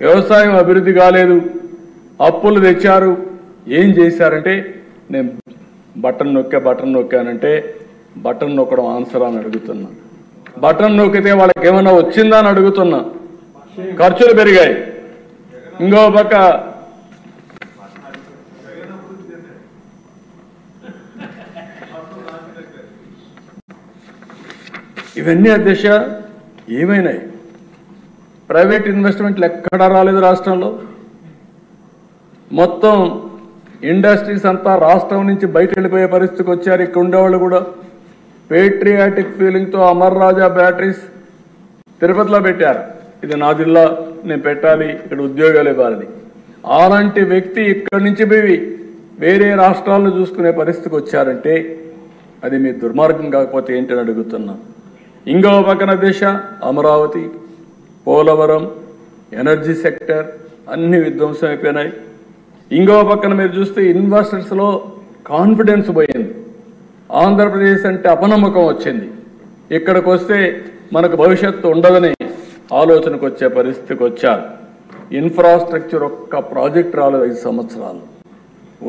వ్యవసాయం అభివృద్ధి కాలేదు, అప్పులు తెచ్చారు. ఏం చేశారంటే నేను బటన్ నొక్కానంటే బటన్ నొక్కడం ఆన్సర్ అని అడుగుతున్నా. బటన్ నొక్కితే వాళ్ళకి ఏమన్నా వచ్చిందా అని అడుగుతున్నా. ఖర్చులు పెరిగాయి. ఇంకో పక్క ఇవన్నీ అధ్యక్ష ఏమైనాయి? ప్రైవేట్ ఇన్వెస్ట్మెంట్లు ఎక్కడా రాలేదు రాష్ట్రంలో. మొత్తం ఇండస్ట్రీస్ అంతా రాష్ట్రం నుంచి బయట వెళ్ళిపోయే పరిస్థితికి వచ్చారు. ఇక్కడ ఉండేవాళ్ళు కూడా పేట్రియాటిక్ ఫీలింగ్తో అమర్ రాజా బ్యాటరీస్ తిరుపతిలో పెట్టారు. ఇది నా జిల్లా, నేను పెట్టాలి, ఇక్కడ ఉద్యోగాలు ఇవ్వాలని. అలాంటి వ్యక్తి ఇక్కడి నుంచి పోయి వేరే రాష్ట్రాలను చూసుకునే పరిస్థితికి వచ్చారంటే అది మీ దుర్మార్గం కాకపోతే ఏంటని అడుగుతున్నా. ఇంకో పక్కన దిశ అమరావతి, పోలవరం, ఎనర్జీ సెక్టర్ అన్ని విధ్వంసం అయిపోయినాయి. ఇంకో పక్కన మీరు చూస్తే ఇన్వెస్టర్స్లో కాన్ఫిడెన్స్ పోయింది. ఆంధ్రప్రదేశ్ అంటే అపనమ్మకం వచ్చింది. ఇక్కడికి వస్తే మనకు భవిష్యత్తు ఉండదని ఆలోచనకు వచ్చే పరిస్థితికి వచ్చారు. ఇన్ఫ్రాస్ట్రక్చర్ ఒక్క ప్రాజెక్ట్ రాలేదు 5 సంవత్సరాలు.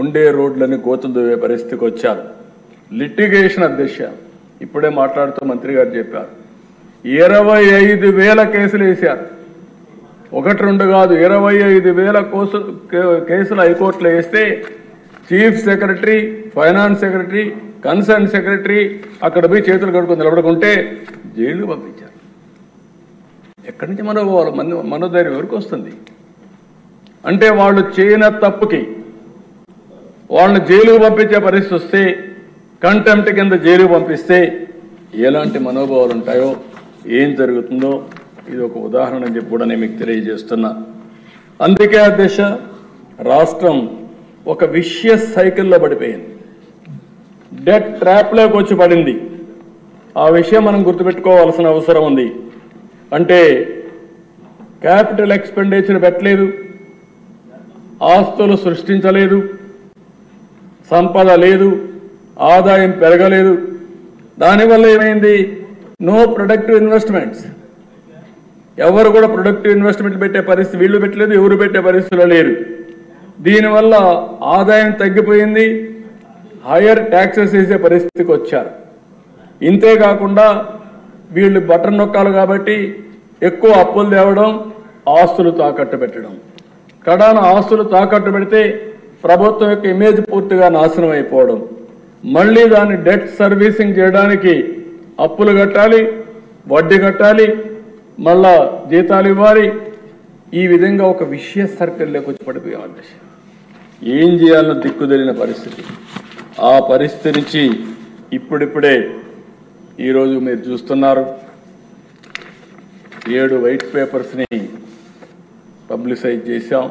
ఉండే రోడ్లని గోతులు దువ్వే పరిస్థితికి వచ్చారు. లిటిగేషన్ అధ్యక్ష ఇప్పుడే మాట్లాడుతూ మంత్రి గారు చెప్పారు, 25,000 కేసులు వేశారు. 1-2 కాదు, 25,000 కేసులు హైకోర్టులో వేస్తే chief secretary, finance secretary, concern secretary అక్కడ పోయి చేతులు కడుక్కొని నిలబడుకుంటే జైలు పంపించారు. ఎక్కడి నుంచి మనోధైర్యం ఎవరికి వస్తుంది? అంటే వాళ్ళు చేయని తప్పుకి వాళ్ళని జైలుకు పంపించే పరిస్థితి వస్తే, కంటెంప్ట్ కింద జైలుకు పంపిస్తే ఎలాంటి మనోభావాలు ఉంటాయో, ఏం జరుగుతుందో ఇది ఒక ఉదాహరణ అని చెప్పి కూడా నేను మీకు తెలియజేస్తున్నా. అందుకే అధ్యక్ష రాష్ట్రం ఒక విషియస్ సైకిల్లో పడిపోయింది, డెట్ ట్రాప్లోకి వచ్చి పడింది. ఆ విషయం మనం గుర్తుపెట్టుకోవాల్సిన అవసరం ఉంది. అంటే క్యాపిటల్ ఎక్స్పెండిచర్ పెట్టలేదు, ఆస్తులు సృష్టించలేదు, సంపద లేదు, ఆదాయం పెరగలేదు. దానివల్ల ఏమైంది? No productive investments. ఎవరు కూడా ప్రొడక్టివ్ ఇన్వెస్ట్మెంట్ పెట్టే పరిస్థితి వీళ్ళు పెట్టలేదు, ఎవరు పెట్టే పరిస్థితిలో లేరు. దీనివల్ల ఆదాయం తగ్గిపోయింది, హయ్యర్ ట్యాక్సెస్ వేసే పరిస్థితికి వచ్చారు. ఇంతేకాకుండా వీళ్ళు బటన్ నొక్కాలి కాబట్టి ఎక్కువ అప్పులు తేవడం, ఆస్తులు తాకట్టు పెట్టడం. కడాన ఆస్తులు తాకట్టు పెడితే ప్రభుత్వం యొక్క ఇమేజ్ పూర్తిగా నాశనం అయిపోవడం, మళ్ళీ దాన్ని డెట్ సర్వీసింగ్ చేయడానికి అప్పులు కట్టాలి, వడ్డీ కట్టాలి, మళ్ళా జీతాలు ఇవ్వాలి. ఈ విధంగా ఒక విషయ సర్కిల్లోకి వచ్చి పడిపోయాం. ఏం చేయాలన్న దిక్కుదలిన పరిస్థితి. ఆ పరిస్థితి నుంచి ఇప్పుడిప్పుడే ఈరోజు మీరు చూస్తున్నారు 7 వైట్ పేపర్స్ని పబ్లిసైజ్ చేశాం.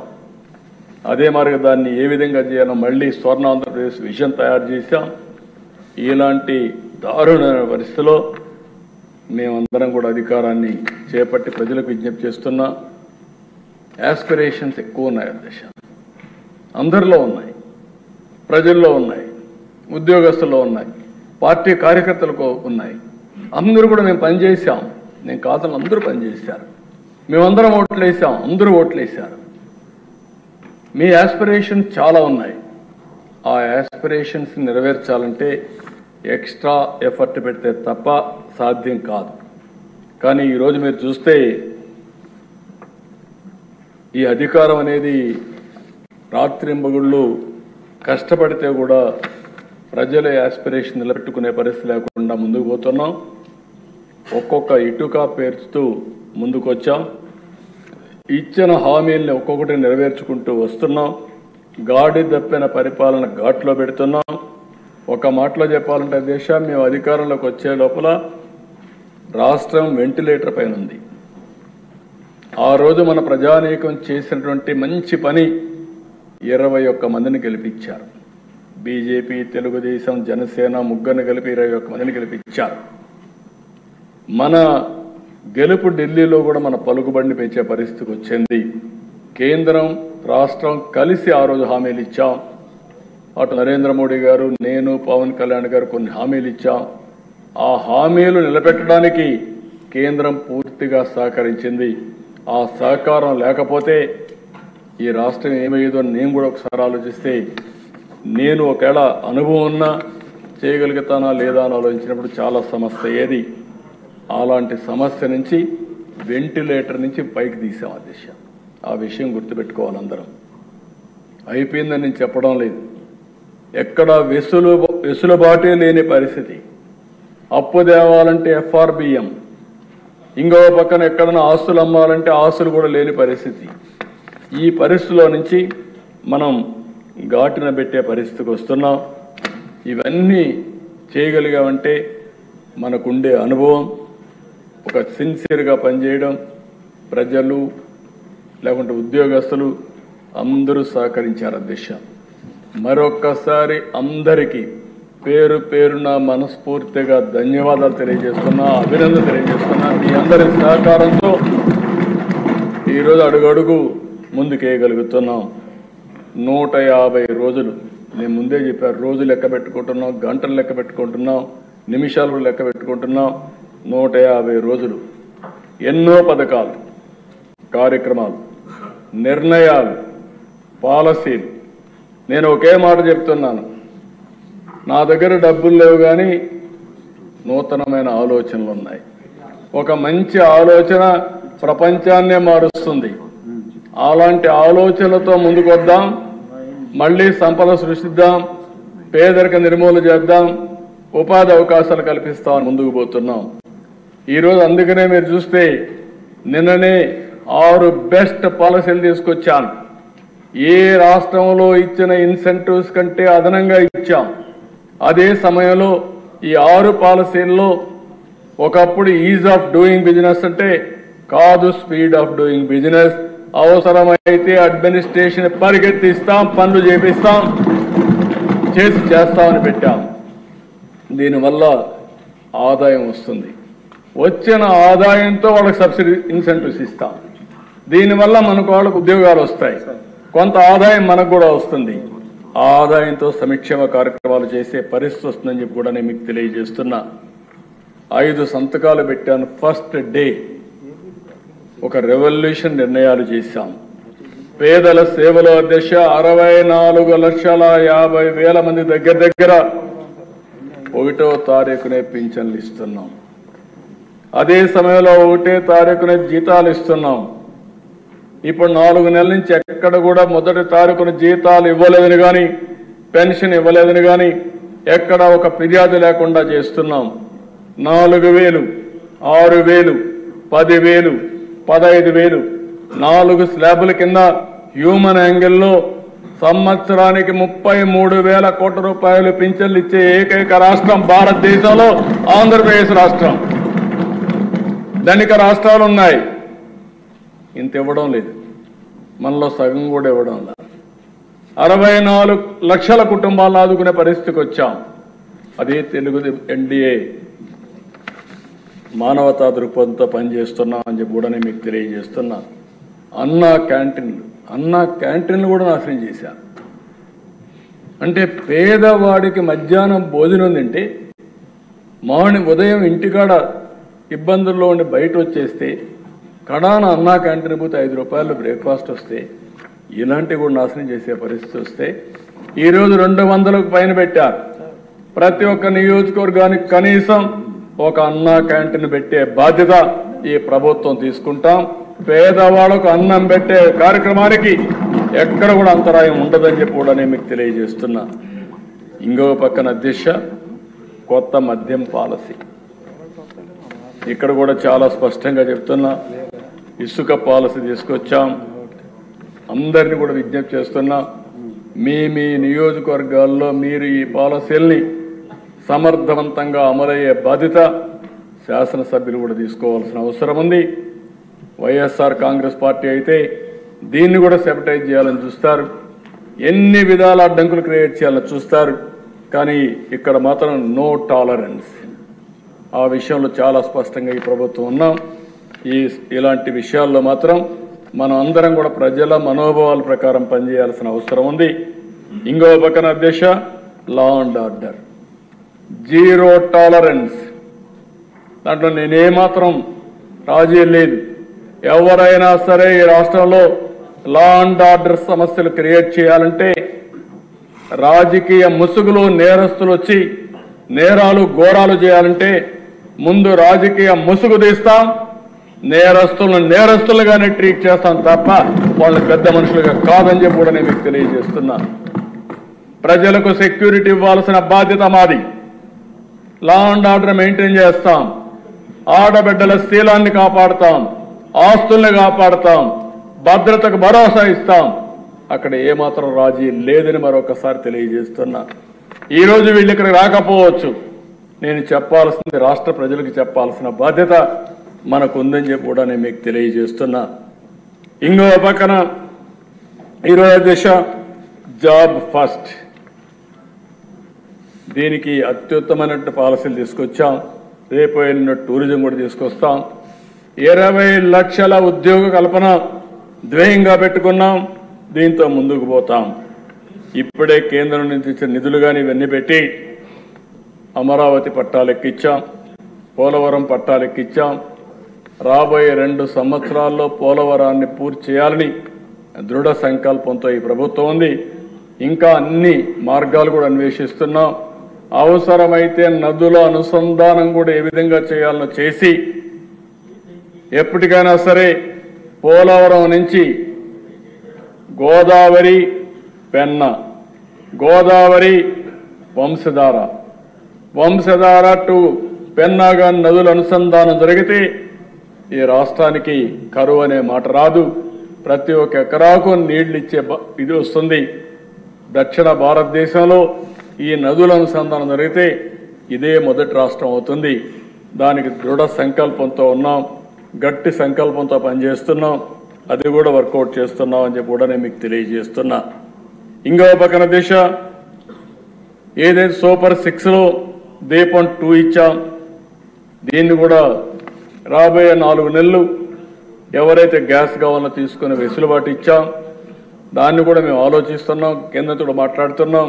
అదే మరి దాన్ని ఏ విధంగా చేయాలో మళ్ళీ స్వర్ణ ఆంధ్రప్రదేశ్ విజన్ తయారు చేశాం. ఇలాంటి దారుణమైన పరిస్థితిలో మేమందరం కూడా అధికారాన్ని చేపట్టి ప్రజలకు విజ్ఞప్తి చేస్తున్నా. యాస్పిరేషన్స్ ఎక్కువ ఉన్నాయి. అధ్యక్ష అందరిలో ఉన్నాయి, ప్రజల్లో ఉన్నాయి, ఉద్యోగస్తుల్లో ఉన్నాయి, పార్టీ కార్యకర్తలకు ఉన్నాయి. అందరూ కూడా మేము పనిచేసాం. నేను కాదని అందరూ పనిచేశారు. మేమందరం ఓట్లు వేసాం, అందరూ ఓట్లు వేశారు. మీ యాస్పిరేషన్స్ చాలా ఉన్నాయి. ఆ యాస్పిరేషన్స్ నెరవేర్చాలంటే ఎక్స్ట్రా ఎఫర్ట్ పెడితే తప్ప సాధ్యం కాదు. కానీ ఈరోజు మీరు చూస్తే ఈ అధికారం అనేది రాత్రింబగుళ్ళు కష్టపడితే కూడా ప్రజల యాస్పిరేషన్ నిలబెట్టుకునే పరిస్థితి లేకుండా ముందుకు పోతున్నాం. ఒక్కొక్క ఇటుక పేర్చుతూ ముందుకు వచ్చాం. ఇచ్చిన హామీల్ని ఒక్కొక్కటి నెరవేర్చుకుంటూ వస్తున్నాం. గాడి తప్పిన పరిపాలన ఘాట్లో పెడుతున్నాం. ఒక మాటలో చెప్పాలంటే మేము అధికారంలోకి వచ్చే లోపల రాష్ట్రం వెంటిలేటర్ పైన ఉంది. ఆ రోజు మన ప్రజానీకం చేసినటువంటి మంచి పని 21 మందిని గెలిపించారు. బీజేపీ, తెలుగుదేశం, జనసేన ముగ్గురిని కలిపి 21 మందిని గెలిపించారు. మన గెలుపు ఢిల్లీలో కూడా మన పలుకుబడిని పెంచే పరిస్థితికి వచ్చింది. కేంద్రం రాష్ట్రం కలిసి ఆ రోజు హామీలు ఇచ్చాం. అటు నరేంద్ర మోడీ గారు, నేను, పవన్ కళ్యాణ్ గారు కొన్ని హామీలు ఇచ్చాం. ఆ హామీలు నిలబెట్టడానికి కేంద్రం పూర్తిగా సహకరించింది. ఆ సహకారం లేకపోతే ఈ రాష్ట్రం ఏమయ్యేదో నేను కూడా ఒకసారి ఆలోచిస్తే, నేను ఒకవేళ అనుభవం ఉన్నా చేయగలుగుతానా లేదా అని ఆలోచించినప్పుడు చాలా సమస్య అయ్యేది. అలాంటి సమస్య నుంచి వెంటిలేటర్ నుంచి పైకి తీసాం. అధ్యక్ష ఆ విషయం గుర్తుపెట్టుకోవాలి అందరం. అయిపోయిందని నేను చెప్పడం లేదు. ఎక్కడ వెసులుబాటే లేని పరిస్థితి. అప్పు తేవాలంటే FRBM, ఇంకో పక్కన ఎక్కడైనా ఆస్తులు అమ్మాలంటే ఆస్తులు కూడా లేని పరిస్థితి. ఈ పరిస్థితిలో నుంచి మనం ఘాటున పెట్టే పరిస్థితికి వస్తున్నాం. ఇవన్నీ చేయగలిగామంటే మనకుండే అనుభవం, ఒక సిన్సియర్గా పనిచేయడం, ప్రజలు లేకుంటే ఉద్యోగస్తులు అందరూ సహకరించారు. అధ్యక్ష మరొక్కసారి అందరికీ పేరు పేరున మనస్ఫూర్తిగా ధన్యవాదాలు తెలియజేస్తున్నా, అభినందన తెలియజేస్తున్నా. మీ అందరి సహకారంతో ఈరోజు అడుగడుగు ముందుకేయగలుగుతున్నాం. 150 రోజులు నేను ముందే చెప్పాను. రోజులు లెక్క పెట్టుకుంటున్నాం, గంటలు లెక్క పెట్టుకుంటున్నాం, నిమిషాలు లెక్క పెట్టుకుంటున్నాం. 150 రోజులు ఎన్నో పథకాలు, కార్యక్రమాలు, నిర్ణయాలు, పాలసీలు. నేను ఒకే మాట చెప్తున్నాను, నా దగ్గర డబ్బులు లేవు కానీ నూతనమైన ఆలోచనలు ఉన్నాయి. ఒక మంచి ఆలోచన ప్రపంచాన్నే మారుస్తుంది. అలాంటి ఆలోచనలతో ముందుకు వద్దాం. మళ్ళీ సంపద సృష్టిద్దాం, పేదరిక నిర్మూలన చేద్దాం, ఉపాధి అవకాశాలు కల్పిస్తామని ముందుకు పోతున్నాం. ఈరోజు అందుకనే మీరు చూస్తే నిన్ననే 6 బెస్ట్ పాలసీలు తీసుకొచ్చాను. ఏ రాష్ట్రంలో ఇచ్చిన ఇన్సెంటివ్స్ కంటే అదనంగా ఇచ్చాం. అదే సమయంలో ఈ 6 పాలసీల్లో ఒకప్పుడు ఈజ్ ఆఫ్ డూయింగ్ బిజినెస్ అంటే కాదు, స్పీడ్ ఆఫ్ డూయింగ్ బిజినెస్. అవసరమైతే అడ్మినిస్ట్రేషన్ పరిగెత్తిస్తాం, పనులు చేపిస్తాం, చేస్తామని పెట్టాం. దీనివల్ల ఆదాయం వస్తుంది. వచ్చిన ఆదాయంతో వాళ్ళకి సబ్సిడీ ఇన్సెంటివ్స్ ఇస్తాం. దీనివల్ల మనకు వాళ్ళకు ఉద్యోగాలు వస్తాయి, కొంత ఆదాయం మనకు కూడా వస్తుంది. ఆ ఆదాయంతో సంక్షేమ కార్యక్రమాలు చేసే పరిస్థితి వస్తుందని చెప్పి కూడా నేను మీకు తెలియజేస్తున్నా. 5 సంతకాలు పెట్టాను. ఫస్ట్ డే ఒక రెవల్యూషన్ నిర్ణయాలు చేశాం. పేదల సేవలో అధ్యక్ష 64,50,000 మంది దగ్గర 1వ తారీఖునే పింఛన్లు ఇస్తున్నాం. అదే సమయంలో 1వ తారీఖునే జీతాలు ఇస్తున్నాం. ఇప్పుడు 4 నెలల నుంచి ఎక్కడ కూడా మొదటి తారీఖున జీతాలు ఇవ్వలేదని కానీ పెన్షన్ ఇవ్వలేదని కానీ ఎక్కడ ఒక ఫిర్యాదు లేకుండా చేస్తున్నాం. 4,000, 6,000, 10,000, 15,000 4 స్లాబుల కింద హ్యూమన్ యాంగిల్లో సంవత్సరానికి 33,000 కోట్ల రూపాయలు పింఛన్లు ఇచ్చే ఏకైక రాష్ట్రం భారతదేశంలో ఆంధ్రప్రదేశ్ రాష్ట్రం. ధనిక రాష్ట్రాలు ఉన్నాయి, ఇంత ఇవ్వడం లేదు. మనలో సగం కూడా ఇవ్వడం లేదు. 64 లక్షల కుటుంబాలను ఆదుకునే పరిస్థితికి వచ్చాం. అదే తెలుగు ఎన్డీఏ మానవతా దృక్పథంతో పనిచేస్తున్నాం అని చెప్పి కూడా నేను మీకు తెలియజేస్తున్నా. అన్నా క్యాంటీన్లు కూడా నాశనం చేశారు. అంటే పేదవాడికి మధ్యాహ్నం భోజనం తింటే ఉదయం ఇంటికాడ ఇబ్బందుల్లో ఉండి బయట వచ్చేస్తే కడాన అన్నా క్యాంటీన్ పోతే 5 రూపాయలు బ్రేక్ఫాస్ట్ వస్తే ఇలాంటివి కూడా నాశనం చేసే పరిస్థితి వస్తే ఈరోజు 200కు పైన పెట్టారు. ప్రతి ఒక్క నియోజకవర్గానికి కనీసం ఒక అన్నా క్యాంటీన్ పెట్టే బాధ్యత ఈ ప్రభుత్వం తీసుకుంటాం. పేదవాళ్ళకు అన్నం పెట్టే కార్యక్రమానికి ఎక్కడ కూడా అంతరాయం ఉండదని చెప్పి కూడా నేను మీకు తెలియజేస్తున్నా. ఇంకో పక్కన అధ్యక్ష కొత్త మద్యం పాలసీ ఇక్కడ కూడా చాలా స్పష్టంగా చెప్తున్నా. ఇసుక పాలసీ తీసుకొచ్చాం. అందరినీ కూడా విజ్ఞప్తి చేస్తున్నా, మీ నియోజకవర్గాల్లో మీరు ఈ పాలసీల్ని సమర్థవంతంగా అమలయ్యే బాధ్యత శాసనసభ్యులు కూడా తీసుకోవాల్సిన అవసరం ఉంది. వైఎస్ఆర్ కాంగ్రెస్ పార్టీ అయితే దీన్ని కూడా సెపటైజ్ చేయాలని చూస్తారు, ఎన్ని విధాల అడ్డంకులు క్రియేట్ చేయాలని చూస్తారు. కానీ ఇక్కడ మాత్రం నో టాలరెన్స్. ఆ విషయంలో చాలా స్పష్టంగా ఈ ప్రభుత్వం ఉన్నాం. ఇలాంటి విషయాల్లో మాత్రం మనం అందరం కూడా ప్రజల మనోభావాల ప్రకారం పనిచేయాల్సిన అవసరం ఉంది. ఇంకో పక్కన అధ్యక్ష law and order, zero tolerance. దాంట్లో నేనేమాత్రం రాజీ లేదు. ఎవరైనా సరే ఈ రాష్ట్రంలో లా అండ్ ఆర్డర్ సమస్యలు క్రియేట్ చేయాలంటే రాజకీయ ముసుగులో నేరస్తులు వచ్చి నేరాలు ఘోరాలు చేయాలంటే ముందు రాజకీయ ముసుగు తీస్తాం, నేరస్తులను నేరస్తులుగానే ట్రీట్ చేస్తాం తప్ప వాళ్ళ పెద్ద మనుషులుగా కాదని చెప్పి కూడా నేను మీకు తెలియజేస్తున్నా. ప్రజలకు సెక్యూరిటీ ఇవ్వాల్సిన బాధ్యత మాది. లా అండ్ ఆర్డర్ మెయింటైన్ చేస్తాం, ఆడబిడ్డల శీలాన్ని కాపాడుతాం, ఆస్తుల్ని కాపాడుతాం, భద్రతకు భరోసా ఇస్తాం. అక్కడ ఏమాత్రం రాజీ లేదని మరొకసారి తెలియజేస్తున్నా. ఈరోజు వీళ్ళు ఇక్కడికి రాకపోవచ్చు, నేను చెప్పాల్సింది రాష్ట్ర ప్రజలకు చెప్పాల్సిన బాధ్యత మనకు ఉందని చెప్పి కూడా నేను మీకు తెలియజేస్తున్నా. ఇంకో పక్కన ఈరోజు దిశ జాబ్ ఫస్ట్, దీనికి అత్యుత్తమైన పాలసీలు తీసుకొచ్చాం. రేపు ఎన్నో టూరిజం కూడా తీసుకొస్తాం. 20 లక్షల ఉద్యోగ కల్పన ధ్యేయంగా పెట్టుకున్నాం. దీంతో ముందుకు పోతాం. ఇప్పుడే కేంద్రం నుంచి ఇచ్చిన నిధులు కానీ ఇవన్నీ పెట్టి అమరావతి పట్టాలెక్కిచ్చాం, పోలవరం పట్టాలెక్కిచ్చాం. రాబోయే 2 సంవత్సరాల్లో పోలవరాన్ని పూర్తి చేయాలని దృఢ సంకల్పంతో ఈ ప్రభుత్వం ఉంది. ఇంకా అన్ని మార్గాలు కూడా అన్వేషిస్తున్నాం. అవసరమైతే నదుల అనుసంధానం కూడా ఏ విధంగా చేయాలనో చేసి ఎప్పటికైనా సరే పోలవరం నుంచి గోదావరి పెన్నా, గోదావరి వంశధార టు పెన్నాగా నదుల అనుసంధానం జరిగితే ఈ రాష్ట్రానికి కరువు అనే మాట రాదు. ప్రతి ఒక్క ఎకరాకు నీళ్లు ఇచ్చే ఇది వస్తుంది. దక్షిణ భారతదేశంలో ఈ నదుల అనుసంధానం జరిగితే ఇదే మొదటి రాష్ట్రం అవుతుంది. దానికి దృఢ సంకల్పంతో ఉన్నాం, గట్టి సంకల్పంతో పనిచేస్తున్నాం. అది కూడా వర్కౌట్ చేస్తున్నాం అని చెప్పి కూడా నేను మీకు తెలియజేస్తున్నా. ఇంకో పక్కన దిశ ఏదైతే సూపర్ 6లో దీపం 2 ఇచ్చాం, దీన్ని కూడా రాబోయే 4 నెలలు ఎవరైతే గ్యాస్ కావాలో తీసుకుని వెసులుబాటు ఇచ్చాం. దాన్ని కూడా మేము ఆలోచిస్తున్నాం, కేంద్రంతో మాట్లాడుతున్నాం.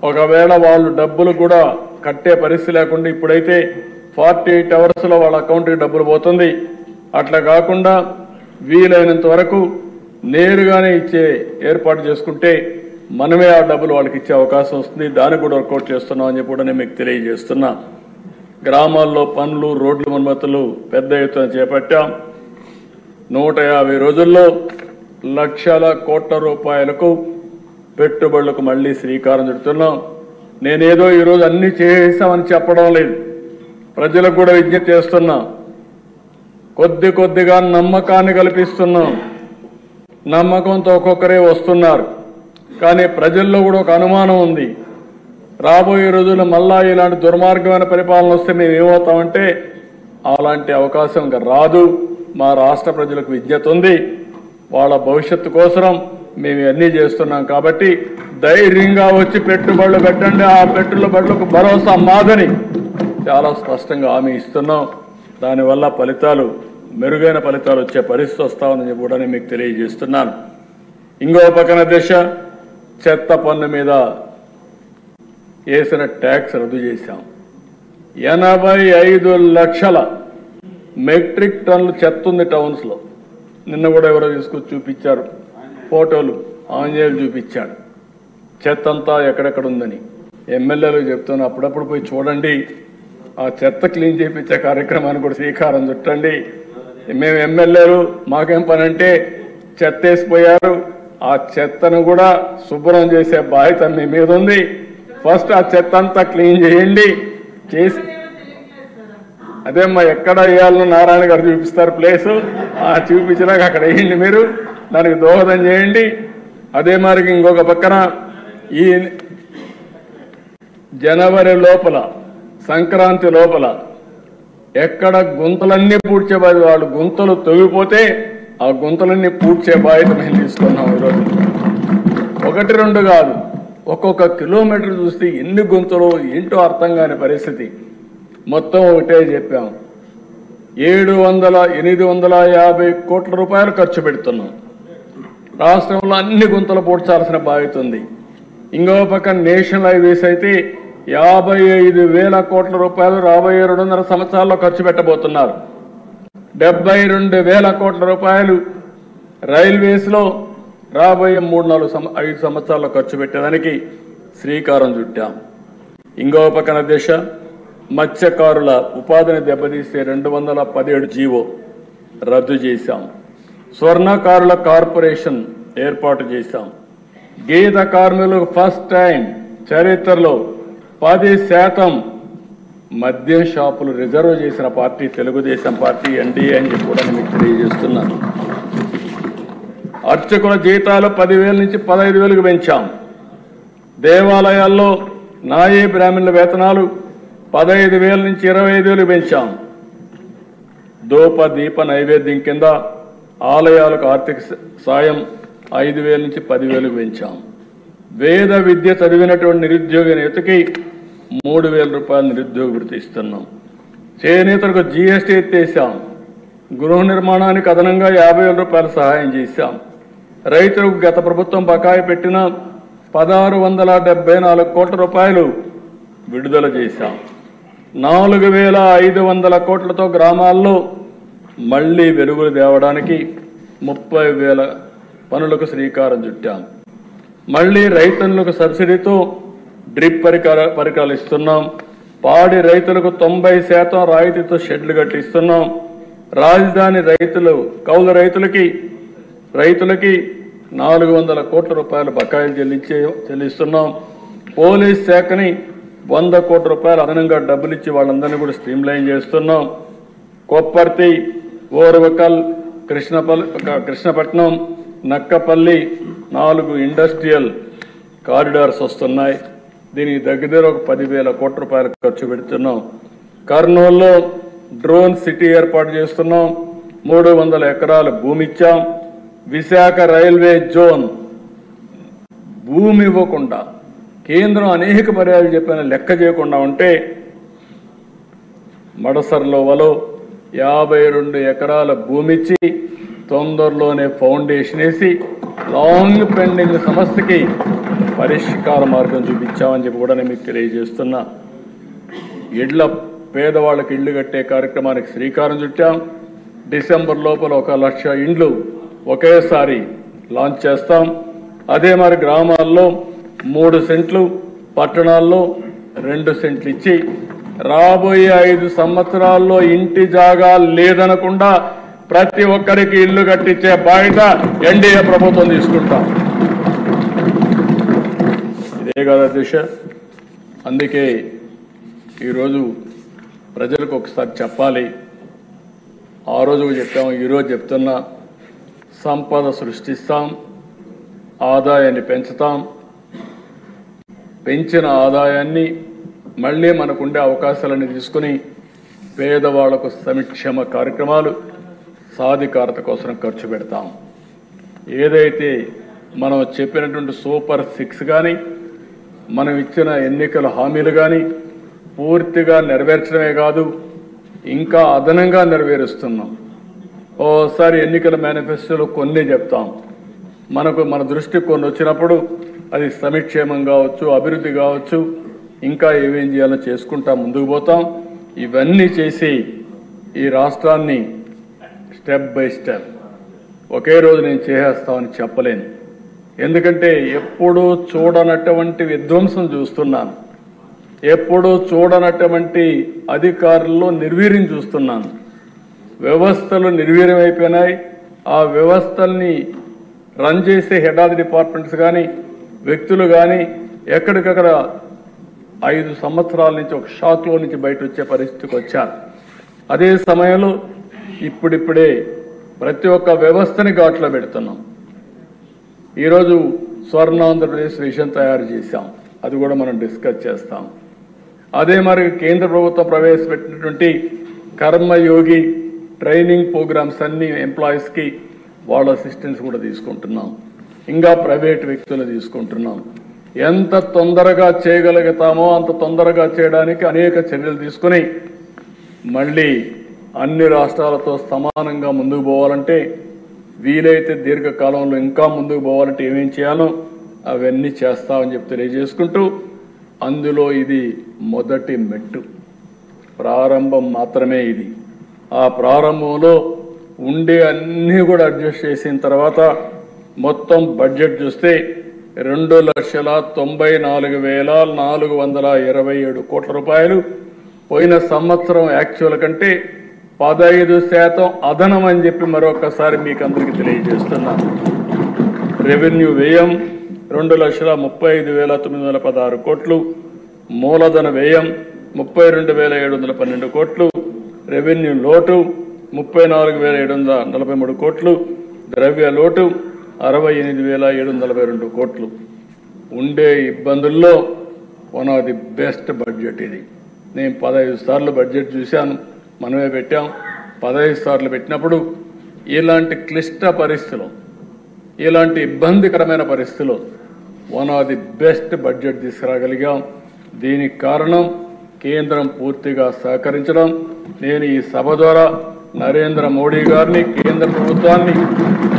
ఒకవేళ వాళ్ళు డబ్బులు కూడా కట్టే పరిస్థితి లేకుండా ఇప్పుడైతే 48 అవర్స్లో వాళ్ళ అకౌంట్కి డబ్బులు పోతుంది. అట్లా కాకుండా వీలైనంత వరకు నేరుగానే ఇచ్చే ఏర్పాటు చేసుకుంటే మనమే ఆ డబ్బులు వాళ్ళకి ఇచ్చే అవకాశం వస్తుంది. దాన్ని కూడా వర్కౌట్ చేస్తున్నాం అని చెప్పి కూడా నేను మీకు తెలియజేస్తున్నా. గ్రామాల్లో పనులు, రోడ్ల మరమ్మతులు పెద్ద ఎత్తున చేపట్టాం. 150 రోజుల్లో లక్షల కోట్ల రూపాయలకు పెట్టుబడులకు మళ్ళీ శ్రీకారం చుడుతున్నాం. నేనేదో ఈరోజు అన్ని చేసామని చెప్పడం లేదు. ప్రజలకు కూడా విజ్ఞప్తి చేస్తున్నా. కొద్ది కొద్దిగా నమ్మకాన్ని కల్పిస్తున్నాం. నమ్మకంతో ఒక్కొక్కరే వస్తున్నారు. కానీ ప్రజల్లో కూడా ఒక అనుమానం ఉంది. రాబోయే రోజుల్లో మళ్ళా ఇలాంటి దుర్మార్గమైన పరిపాలన వస్తే మేము ఏమవుతామంటే అలాంటి అవకాశం ఇంకా రాదు. మా రాష్ట్ర ప్రజలకు విజ్ఞత ఉంది. వాళ్ళ భవిష్యత్తు కోసం మేము అన్నీ చేస్తున్నాం. కాబట్టి ధైర్యంగా వచ్చి పెట్టుబడులు పెట్టండి. ఆ పెట్టుబడులకు భరోసా మాదని చాలా స్పష్టంగా హామీ ఇస్తున్నాం. దానివల్ల ఫలితాలు మెరుగైన ఫలితాలు వచ్చే పరిస్థితి వస్తామని కూడా నేను మీకు తెలియజేస్తున్నాను. ఇంకో పక్కన దిశ చెత్త పన్ను మీద వేసిన ట్యాక్స్ రద్దు చేశాం. 85 లక్షల మెట్రిక్ టన్నులు చెత్త ఉంది టౌన్స్లో. నిన్న కూడా ఎవరో తీసుకొచ్చి చూపించారు, ఫోటోలు ఆంజనేయులు చూపించాడు. చెత్త అంతా ఎక్కడెక్కడ ఉందని ఎమ్మెల్యేలు చెప్తున్నా. అప్పుడప్పుడు పోయి చూడండి. ఆ చెత్త క్లీన్ చేయించే కార్యక్రమాన్ని కూడా శ్రీకారం చుట్టండి. మేము ఎమ్మెల్యేలు మాకేం పని అంటే చెత్త వేసిపోయారు. ఆ చెత్తను కూడా శుభ్రం చేసే బాధ్యత మీ మీద ఉంది. ఫస్ట్ ఆ చెత్త అంతా క్లీన్ చేయండి. చేసి అదేమ్మా ఎక్కడ వేయాలని నారాయణ గారు చూపిస్తారు ప్లేసు. చూపించినాక అక్కడ వేయండి. మీరు దానికి దోహదం చేయండి. అదే మరి ఇంకొక పక్కన ఈ జనవరి లోపల సంక్రాంతి లోపల ఎక్కడ గుంతలన్నీ పూడ్చే బాధ్యత, వాళ్ళు గుంతలు తొగిపోతే ఆ గుంతలన్నీ పూడ్చే బాధ్యత మేము తీసుకున్నాం. ఈరోజు 1-2 కాదు, ఒక్కొక్క కిలోమీటర్ చూస్తే ఎన్ని గుంతలు ఏంటో అర్థం కాని పరిస్థితి. మొత్తం ఒకటే చెప్పాం. 850 కోట్ల రూపాయలు ఖర్చు పెడుతున్నాం. రాష్ట్రంలో అన్ని గుంతలు పూడ్చాల్సిన బాధ్యత ఉంది. ఇంకో పక్క నేషనల్ హైవేస్ అయితే 55,000 కోట్ల రూపాయలు రాబోయే 2.5 సంవత్సరాల్లో ఖర్చు పెట్టబోతున్నారు. 72,000 కోట్ల రూపాయలు రైల్వేస్లో రాబోయే 3-4-5 సంవత్సరాల్లో ఖర్చు పెట్టేదానికి శ్రీకారం చుట్టాం. ఇంకో పక్కన దిశ మత్స్యకారుల ఉపాధిని దెబ్బతీసే 217 జీవో రద్దు చేశాం. స్వర్ణకారుల కార్పొరేషన్ ఏర్పాటు చేశాం. గీత కార్మికులకు ఫస్ట్ టైం చరిత్రలో 10% మద్యం షాపులు రిజర్వ్ చేసిన పార్టీ తెలుగుదేశం పార్టీ, ఎన్డీఏ అని చెప్పి కూడా మీకు తెలియజేస్తున్నాను. అర్చకుల జీతాలు 10,000 నుంచి 15,000కు పెంచాం. దేవాలయాల్లో నాయీ బ్రాహ్మణుల వేతనాలు 15,000 నుంచి 25,000కు పెంచాం. దూప దీప నైవేద్యం కింద ఆలయాలకు ఆర్థిక సాయం 5,000 నుంచి 10,000కు పెంచాం. వేద విద్య చదివినటువంటి నిరుద్యోగ నేతకి 3,000 రూపాయలు నిరుద్యోగ వృత్తి ఇస్తున్నాం. చేనేతలకు జీఎస్టీ ఎత్తేసాం. గృహ నిర్మాణానికి అదనంగా 50,000 రూపాయలు సహాయం చేశాం. రైతులకు గత ప్రభుత్వం బకాయి పెట్టిన 1,674 కోట్ల రూపాయలు విడుదల చేశాం. 4,500 కోట్లతో గ్రామాల్లో మళ్లీ వెలుగులు తేవడానికి 30,000 పనులకు శ్రీకారం చుట్టాం. మళ్లీ రైతులకు సబ్సిడీతో డ్రిప్ పరికరాలు ఇస్తున్నాం. పాడి రైతులకు 90% రాయితీతో షెడ్లు కట్టిస్తున్నాం. రాజధాని రైతులు కౌలు రైతులకి 400 కోట్ల రూపాయల బకాయిలు చెల్లిస్తున్నాం. పోలీస్ శాఖని 100 కోట్ల రూపాయలు అదనంగా డబ్బులు ఇచ్చి వాళ్ళందరినీ కూడా స్ట్రీమ్లైన్ చేస్తున్నాం. కొప్పర్తి, ఓర్వకల్, కృష్ణపట్నం, నక్కపల్లి 4 ఇండస్ట్రియల్ కారిడార్స్ వస్తున్నాయి. దీనికి దగ్గర ఒక 10,000 కోట్ల రూపాయలు ఖర్చు పెడుతున్నాం. కర్నూలులో డ్రోన్ సిటీ ఏర్పాటు చేస్తున్నాం. 300 ఎకరాల భూమి ఇచ్చాం. విశాఖ రైల్వే జోన్ భూమి ఇవ్వకుండా కేంద్రం అనేక పర్యాలు చెప్పిన లెక్క చేయకుండా ఉంటే మడసర్లో వలో 52 ఎకరాల భూమి ఇచ్చి తొందరలోనే ఫౌండేషన్ వేసి లాంగ్ పెండింగ్ సమస్యకి పరిష్కార మార్గం చూపించామని చెప్పి కూడా నేను మీకు తెలియజేస్తున్నా. పేదవాళ్ళకి ఇళ్లు కట్టే కార్యక్రమానికి శ్రీకారం చుట్టాం. డిసెంబర్ లోపల 1,00,000 ఇండ్లు ఒకేసారి లాంచ్ చేస్తాం. అదే మరి గ్రామాల్లో 3 సెంట్లు, పట్టణాల్లో 2 సెంట్లు ఇచ్చి రాబోయే 5 సంవత్సరాల్లో ఇంటి జాగా లేదనకుండా ప్రతి ఒక్కరికి ఇల్లు కట్టించే బాధ్యత ఎన్డీఏ ప్రభుత్వం తీసుకుంటాం. ఇదే కదా దిశ. అందుకే ఈరోజు ప్రజలకు ఒకసారి చెప్పాలి. ఆ రోజు చెప్పాం, ఈరోజు చెప్తున్నా, సంపద సృష్టిస్తాం, ఆదాయాన్ని పెంచుతాం. పెంచిన ఆదాయాన్ని మళ్ళీ మనకుండే అవకాశాలను తీసుకుని పేదవాళ్లకు సంక్షేమ కార్యక్రమాలు, సాధికారత కోసం ఖర్చు పెడతాం. ఏదైతే మనం చెప్పినటువంటి సూపర్ 6 కానీ, మనం ఇచ్చిన ఎన్నికల హామీలు కానీ పూర్తిగా నెరవేర్చడమే కాదు, ఇంకా అదనంగా నెరవేరుస్తున్నాం. ఓసారి ఎన్నికల మేనిఫెస్టోలో కొన్ని చెప్తాం, మన దృష్టికి కొన్ని వచ్చినప్పుడు అది సంక్షేమం కావచ్చు, అభివృద్ధి కావచ్చు, ఇంకా ఏమేం చేయాలో చేసుకుంటా ముందుకు పోతాం. ఇవన్నీ చేసి ఈ రాష్ట్రాన్ని స్టెప్ బై స్టెప్ ఒకే రోజు నేను చేసేస్తామని చెప్పలేను. ఎందుకంటే ఎప్పుడూ చూడనటువంటి విధ్వంసం చూస్తున్నాను, ఎప్పుడూ చూడనటువంటి అధికారుల్లో నిర్వీర్యం చూస్తున్నాను. వ్యవస్థలు నిర్వీర్యమైపోయినాయి. ఆ వ్యవస్థల్ని రన్ చేసే హెడ్ ఆఫ్ ది డిపార్ట్మెంట్స్ కానీ, వ్యక్తులు కానీ ఎక్కడికక్కడ 5 సంవత్సరాల నుంచి ఒక షాక్లో నుంచి బయట వచ్చే పరిస్థితికి వచ్చారు. అదే సమయంలో ఇప్పుడిప్పుడే ప్రతి ఒక్క వ్యవస్థని ఘాట్లో పెడుతున్నాం. ఈరోజు స్వర్ణాంధ్రప్రదేశ్ విజన్ తయారు చేశాం, అది కూడా మనం డిస్కస్ చేస్తాం. అదే మరి కేంద్ర ప్రభుత్వం ప్రవేశపెట్టినటువంటి కర్మయోగి ట్రైనింగ్ ప్రోగ్రామ్స్ అన్ని ఎంప్లాయీస్కి వాళ్ళ అసిస్టెన్స్ కూడా తీసుకుంటున్నాం. ఇంకా ప్రైవేట్ వ్యక్తులు తీసుకుంటున్నాం. ఎంత తొందరగా చేయగలుగుతామో అంత తొందరగా చేయడానికి అనేక చర్యలు తీసుకుని మళ్ళీ అన్ని రాష్ట్రాలతో సమానంగా ముందుకు పోవాలంటే, వీలైతే దీర్ఘకాలంలో ఇంకా ముందుకు పోవాలంటే ఏమేం చేయాలో అవన్నీ చేస్తామని చెప్పి తెలియజేసుకుంటూ, అందులో ఇది మొదటి మెట్టు, ప్రారంభం మాత్రమే ఇది. ఆ ప్రారంభంలో ఉండే అన్నీ కూడా అడ్జస్ట్ చేసిన తర్వాత మొత్తం బడ్జెట్ చూస్తే 2,94,427 కోట్ల రూపాయలు. పోయిన సంవత్సరం యాక్చువల్ కంటే 15% అదనం అని చెప్పి మరొకసారి మీకు అందరికీ తెలియజేస్తున్నాను. రెవెన్యూ వ్యయం 2,35,916 కోట్లు, మూలధన వ్యయం 32,712 కోట్లు, రెవెన్యూ లోటు 34,743 కోట్లు, ద్రవ్య లోటు 68,742 కోట్లు. ఉండే ఇబ్బందుల్లో one of the best budget ఇది. నేను 15 సార్లు బడ్జెట్ చూశాను, మనమే పెట్టాం. 15 సార్లు పెట్టినప్పుడు ఇలాంటి క్లిష్ట పరిస్థితులు, ఇలాంటి ఇబ్బందికరమైన పరిస్థితులు one of the best budget తీసుకురాగలిగాం. దీనికి కారణం కేంద్రం పూర్తిగా సహకరించడం. నేను ఈ సభ ద్వారా నరేంద్ర మోడీ గారిని, కేంద్ర ప్రభుత్వాన్ని,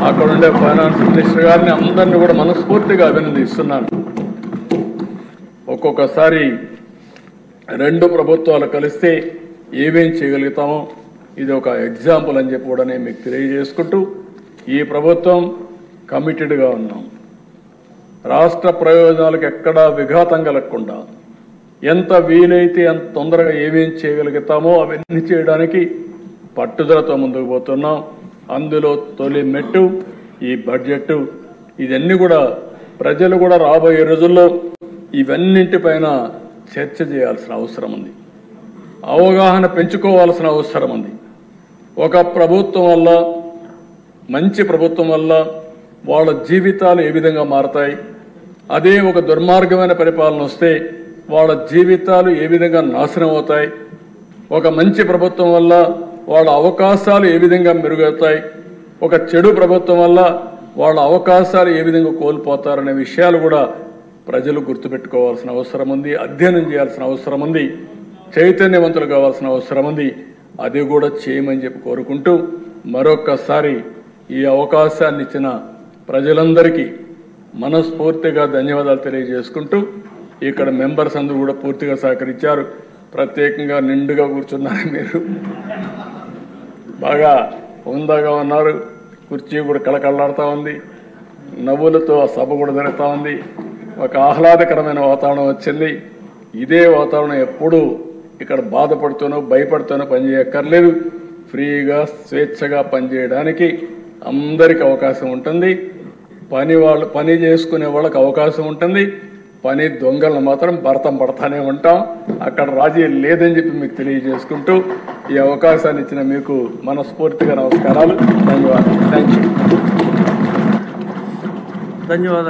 అక్కడ ఉండే ఫైనాన్స్ మినిస్టర్ గారిని అందరినీ కూడా మనస్ఫూర్తిగా అభినందిస్తున్నాను. ఒక్కొక్కసారి 2 ప్రభుత్వాలు కలిస్తే ఏమేం చేయగలుగుతామో ఇది ఒక ఎగ్జాంపుల్ అని చెప్పి కూడా నేను మీకు తెలియజేసుకుంటూ, ఈ ప్రభుత్వం కమిటెడ్గా ఉన్నాం. రాష్ట్ర ప్రయోజనాలకు ఎక్కడా విఘాతం కలగకుండా ఎంత వీలైతే అంత తొందరగా ఏమేం చేయగలుగుతామో అవన్నీ చేయడానికి పట్టుదలతో ముందుకు పోతున్నాం. అందులో తొలి మెట్టు ఈ బడ్జెట్. ఇవన్నీ కూడా ప్రజలు కూడా రాబోయే రోజుల్లో ఇవన్నింటిపైన చర్చ చేయాల్సిన అవసరం ఉంది, అవగాహన పెంచుకోవాల్సిన అవసరం ఉంది. ఒక ప్రభుత్వం వల్ల, మంచి ప్రభుత్వం వల్ల వాళ్ళ జీవితాలు ఏ విధంగా మారతాయి, అదే ఒక దుర్మార్గమైన పరిపాలన వస్తే వాళ్ళ జీవితాలు ఏ విధంగా నాశనం అవుతాయి, ఒక మంచి ప్రభుత్వం వల్ల వాళ్ళ అవకాశాలు ఏ విధంగా మెరుగవుతాయి, ఒక చెడు ప్రభుత్వం వల్ల వాళ్ళ అవకాశాలు ఏ విధంగా కోల్పోతారనే విషయాలు కూడా ప్రజలు గుర్తుపెట్టుకోవాల్సిన అవసరం ఉంది, అధ్యయనం చేయాల్సిన అవసరం ఉంది, చైతన్యవంతులు కావాల్సిన అవసరం ఉంది. అది కూడా చేయమని చెప్పి కోరుకుంటూ, మరొక్కసారి ఈ అవకాశాన్ని ఇచ్చిన ప్రజలందరికీ మనస్ఫూర్తిగా ధన్యవాదాలు తెలియజేసుకుంటూ, ఇక్కడ మెంబర్స్ అందరూ కూడా పూర్తిగా సహకరించారు. ప్రత్యేకంగా నిండుగా కూర్చున్నారు, మీరు బాగా హుందాగా ఉన్నారు. కుర్చీ కూడా కళకళలాడుతూ ఉంది, నవ్వులతో ఆ సభ కూడా జరుగుతూ ఉంది. ఒక ఆహ్లాదకరమైన వాతావరణం వచ్చింది. ఇదే వాతావరణం ఎప్పుడూ ఇక్కడ బాధపడుతూనో భయపడుతూనో పనిచేయక్కర్లేదు. ఫ్రీగా స్వేచ్ఛగా పనిచేయడానికి అందరికీ అవకాశం ఉంటుంది. పని చేసుకునే వాళ్ళకి అవకాశం ఉంటుంది. పని దొంగలను మాత్రం భరతం పడతానే ఉంటాం. అక్కడ రాజీ లేదని చెప్పి మీకు తెలియజేసుకుంటూ ఈ అవకాశాన్ని ఇచ్చిన మీకు మనస్ఫూర్తిగా నమస్కారాలు. ధన్యవాదాలు. Thank you. ధన్యవాదాలు.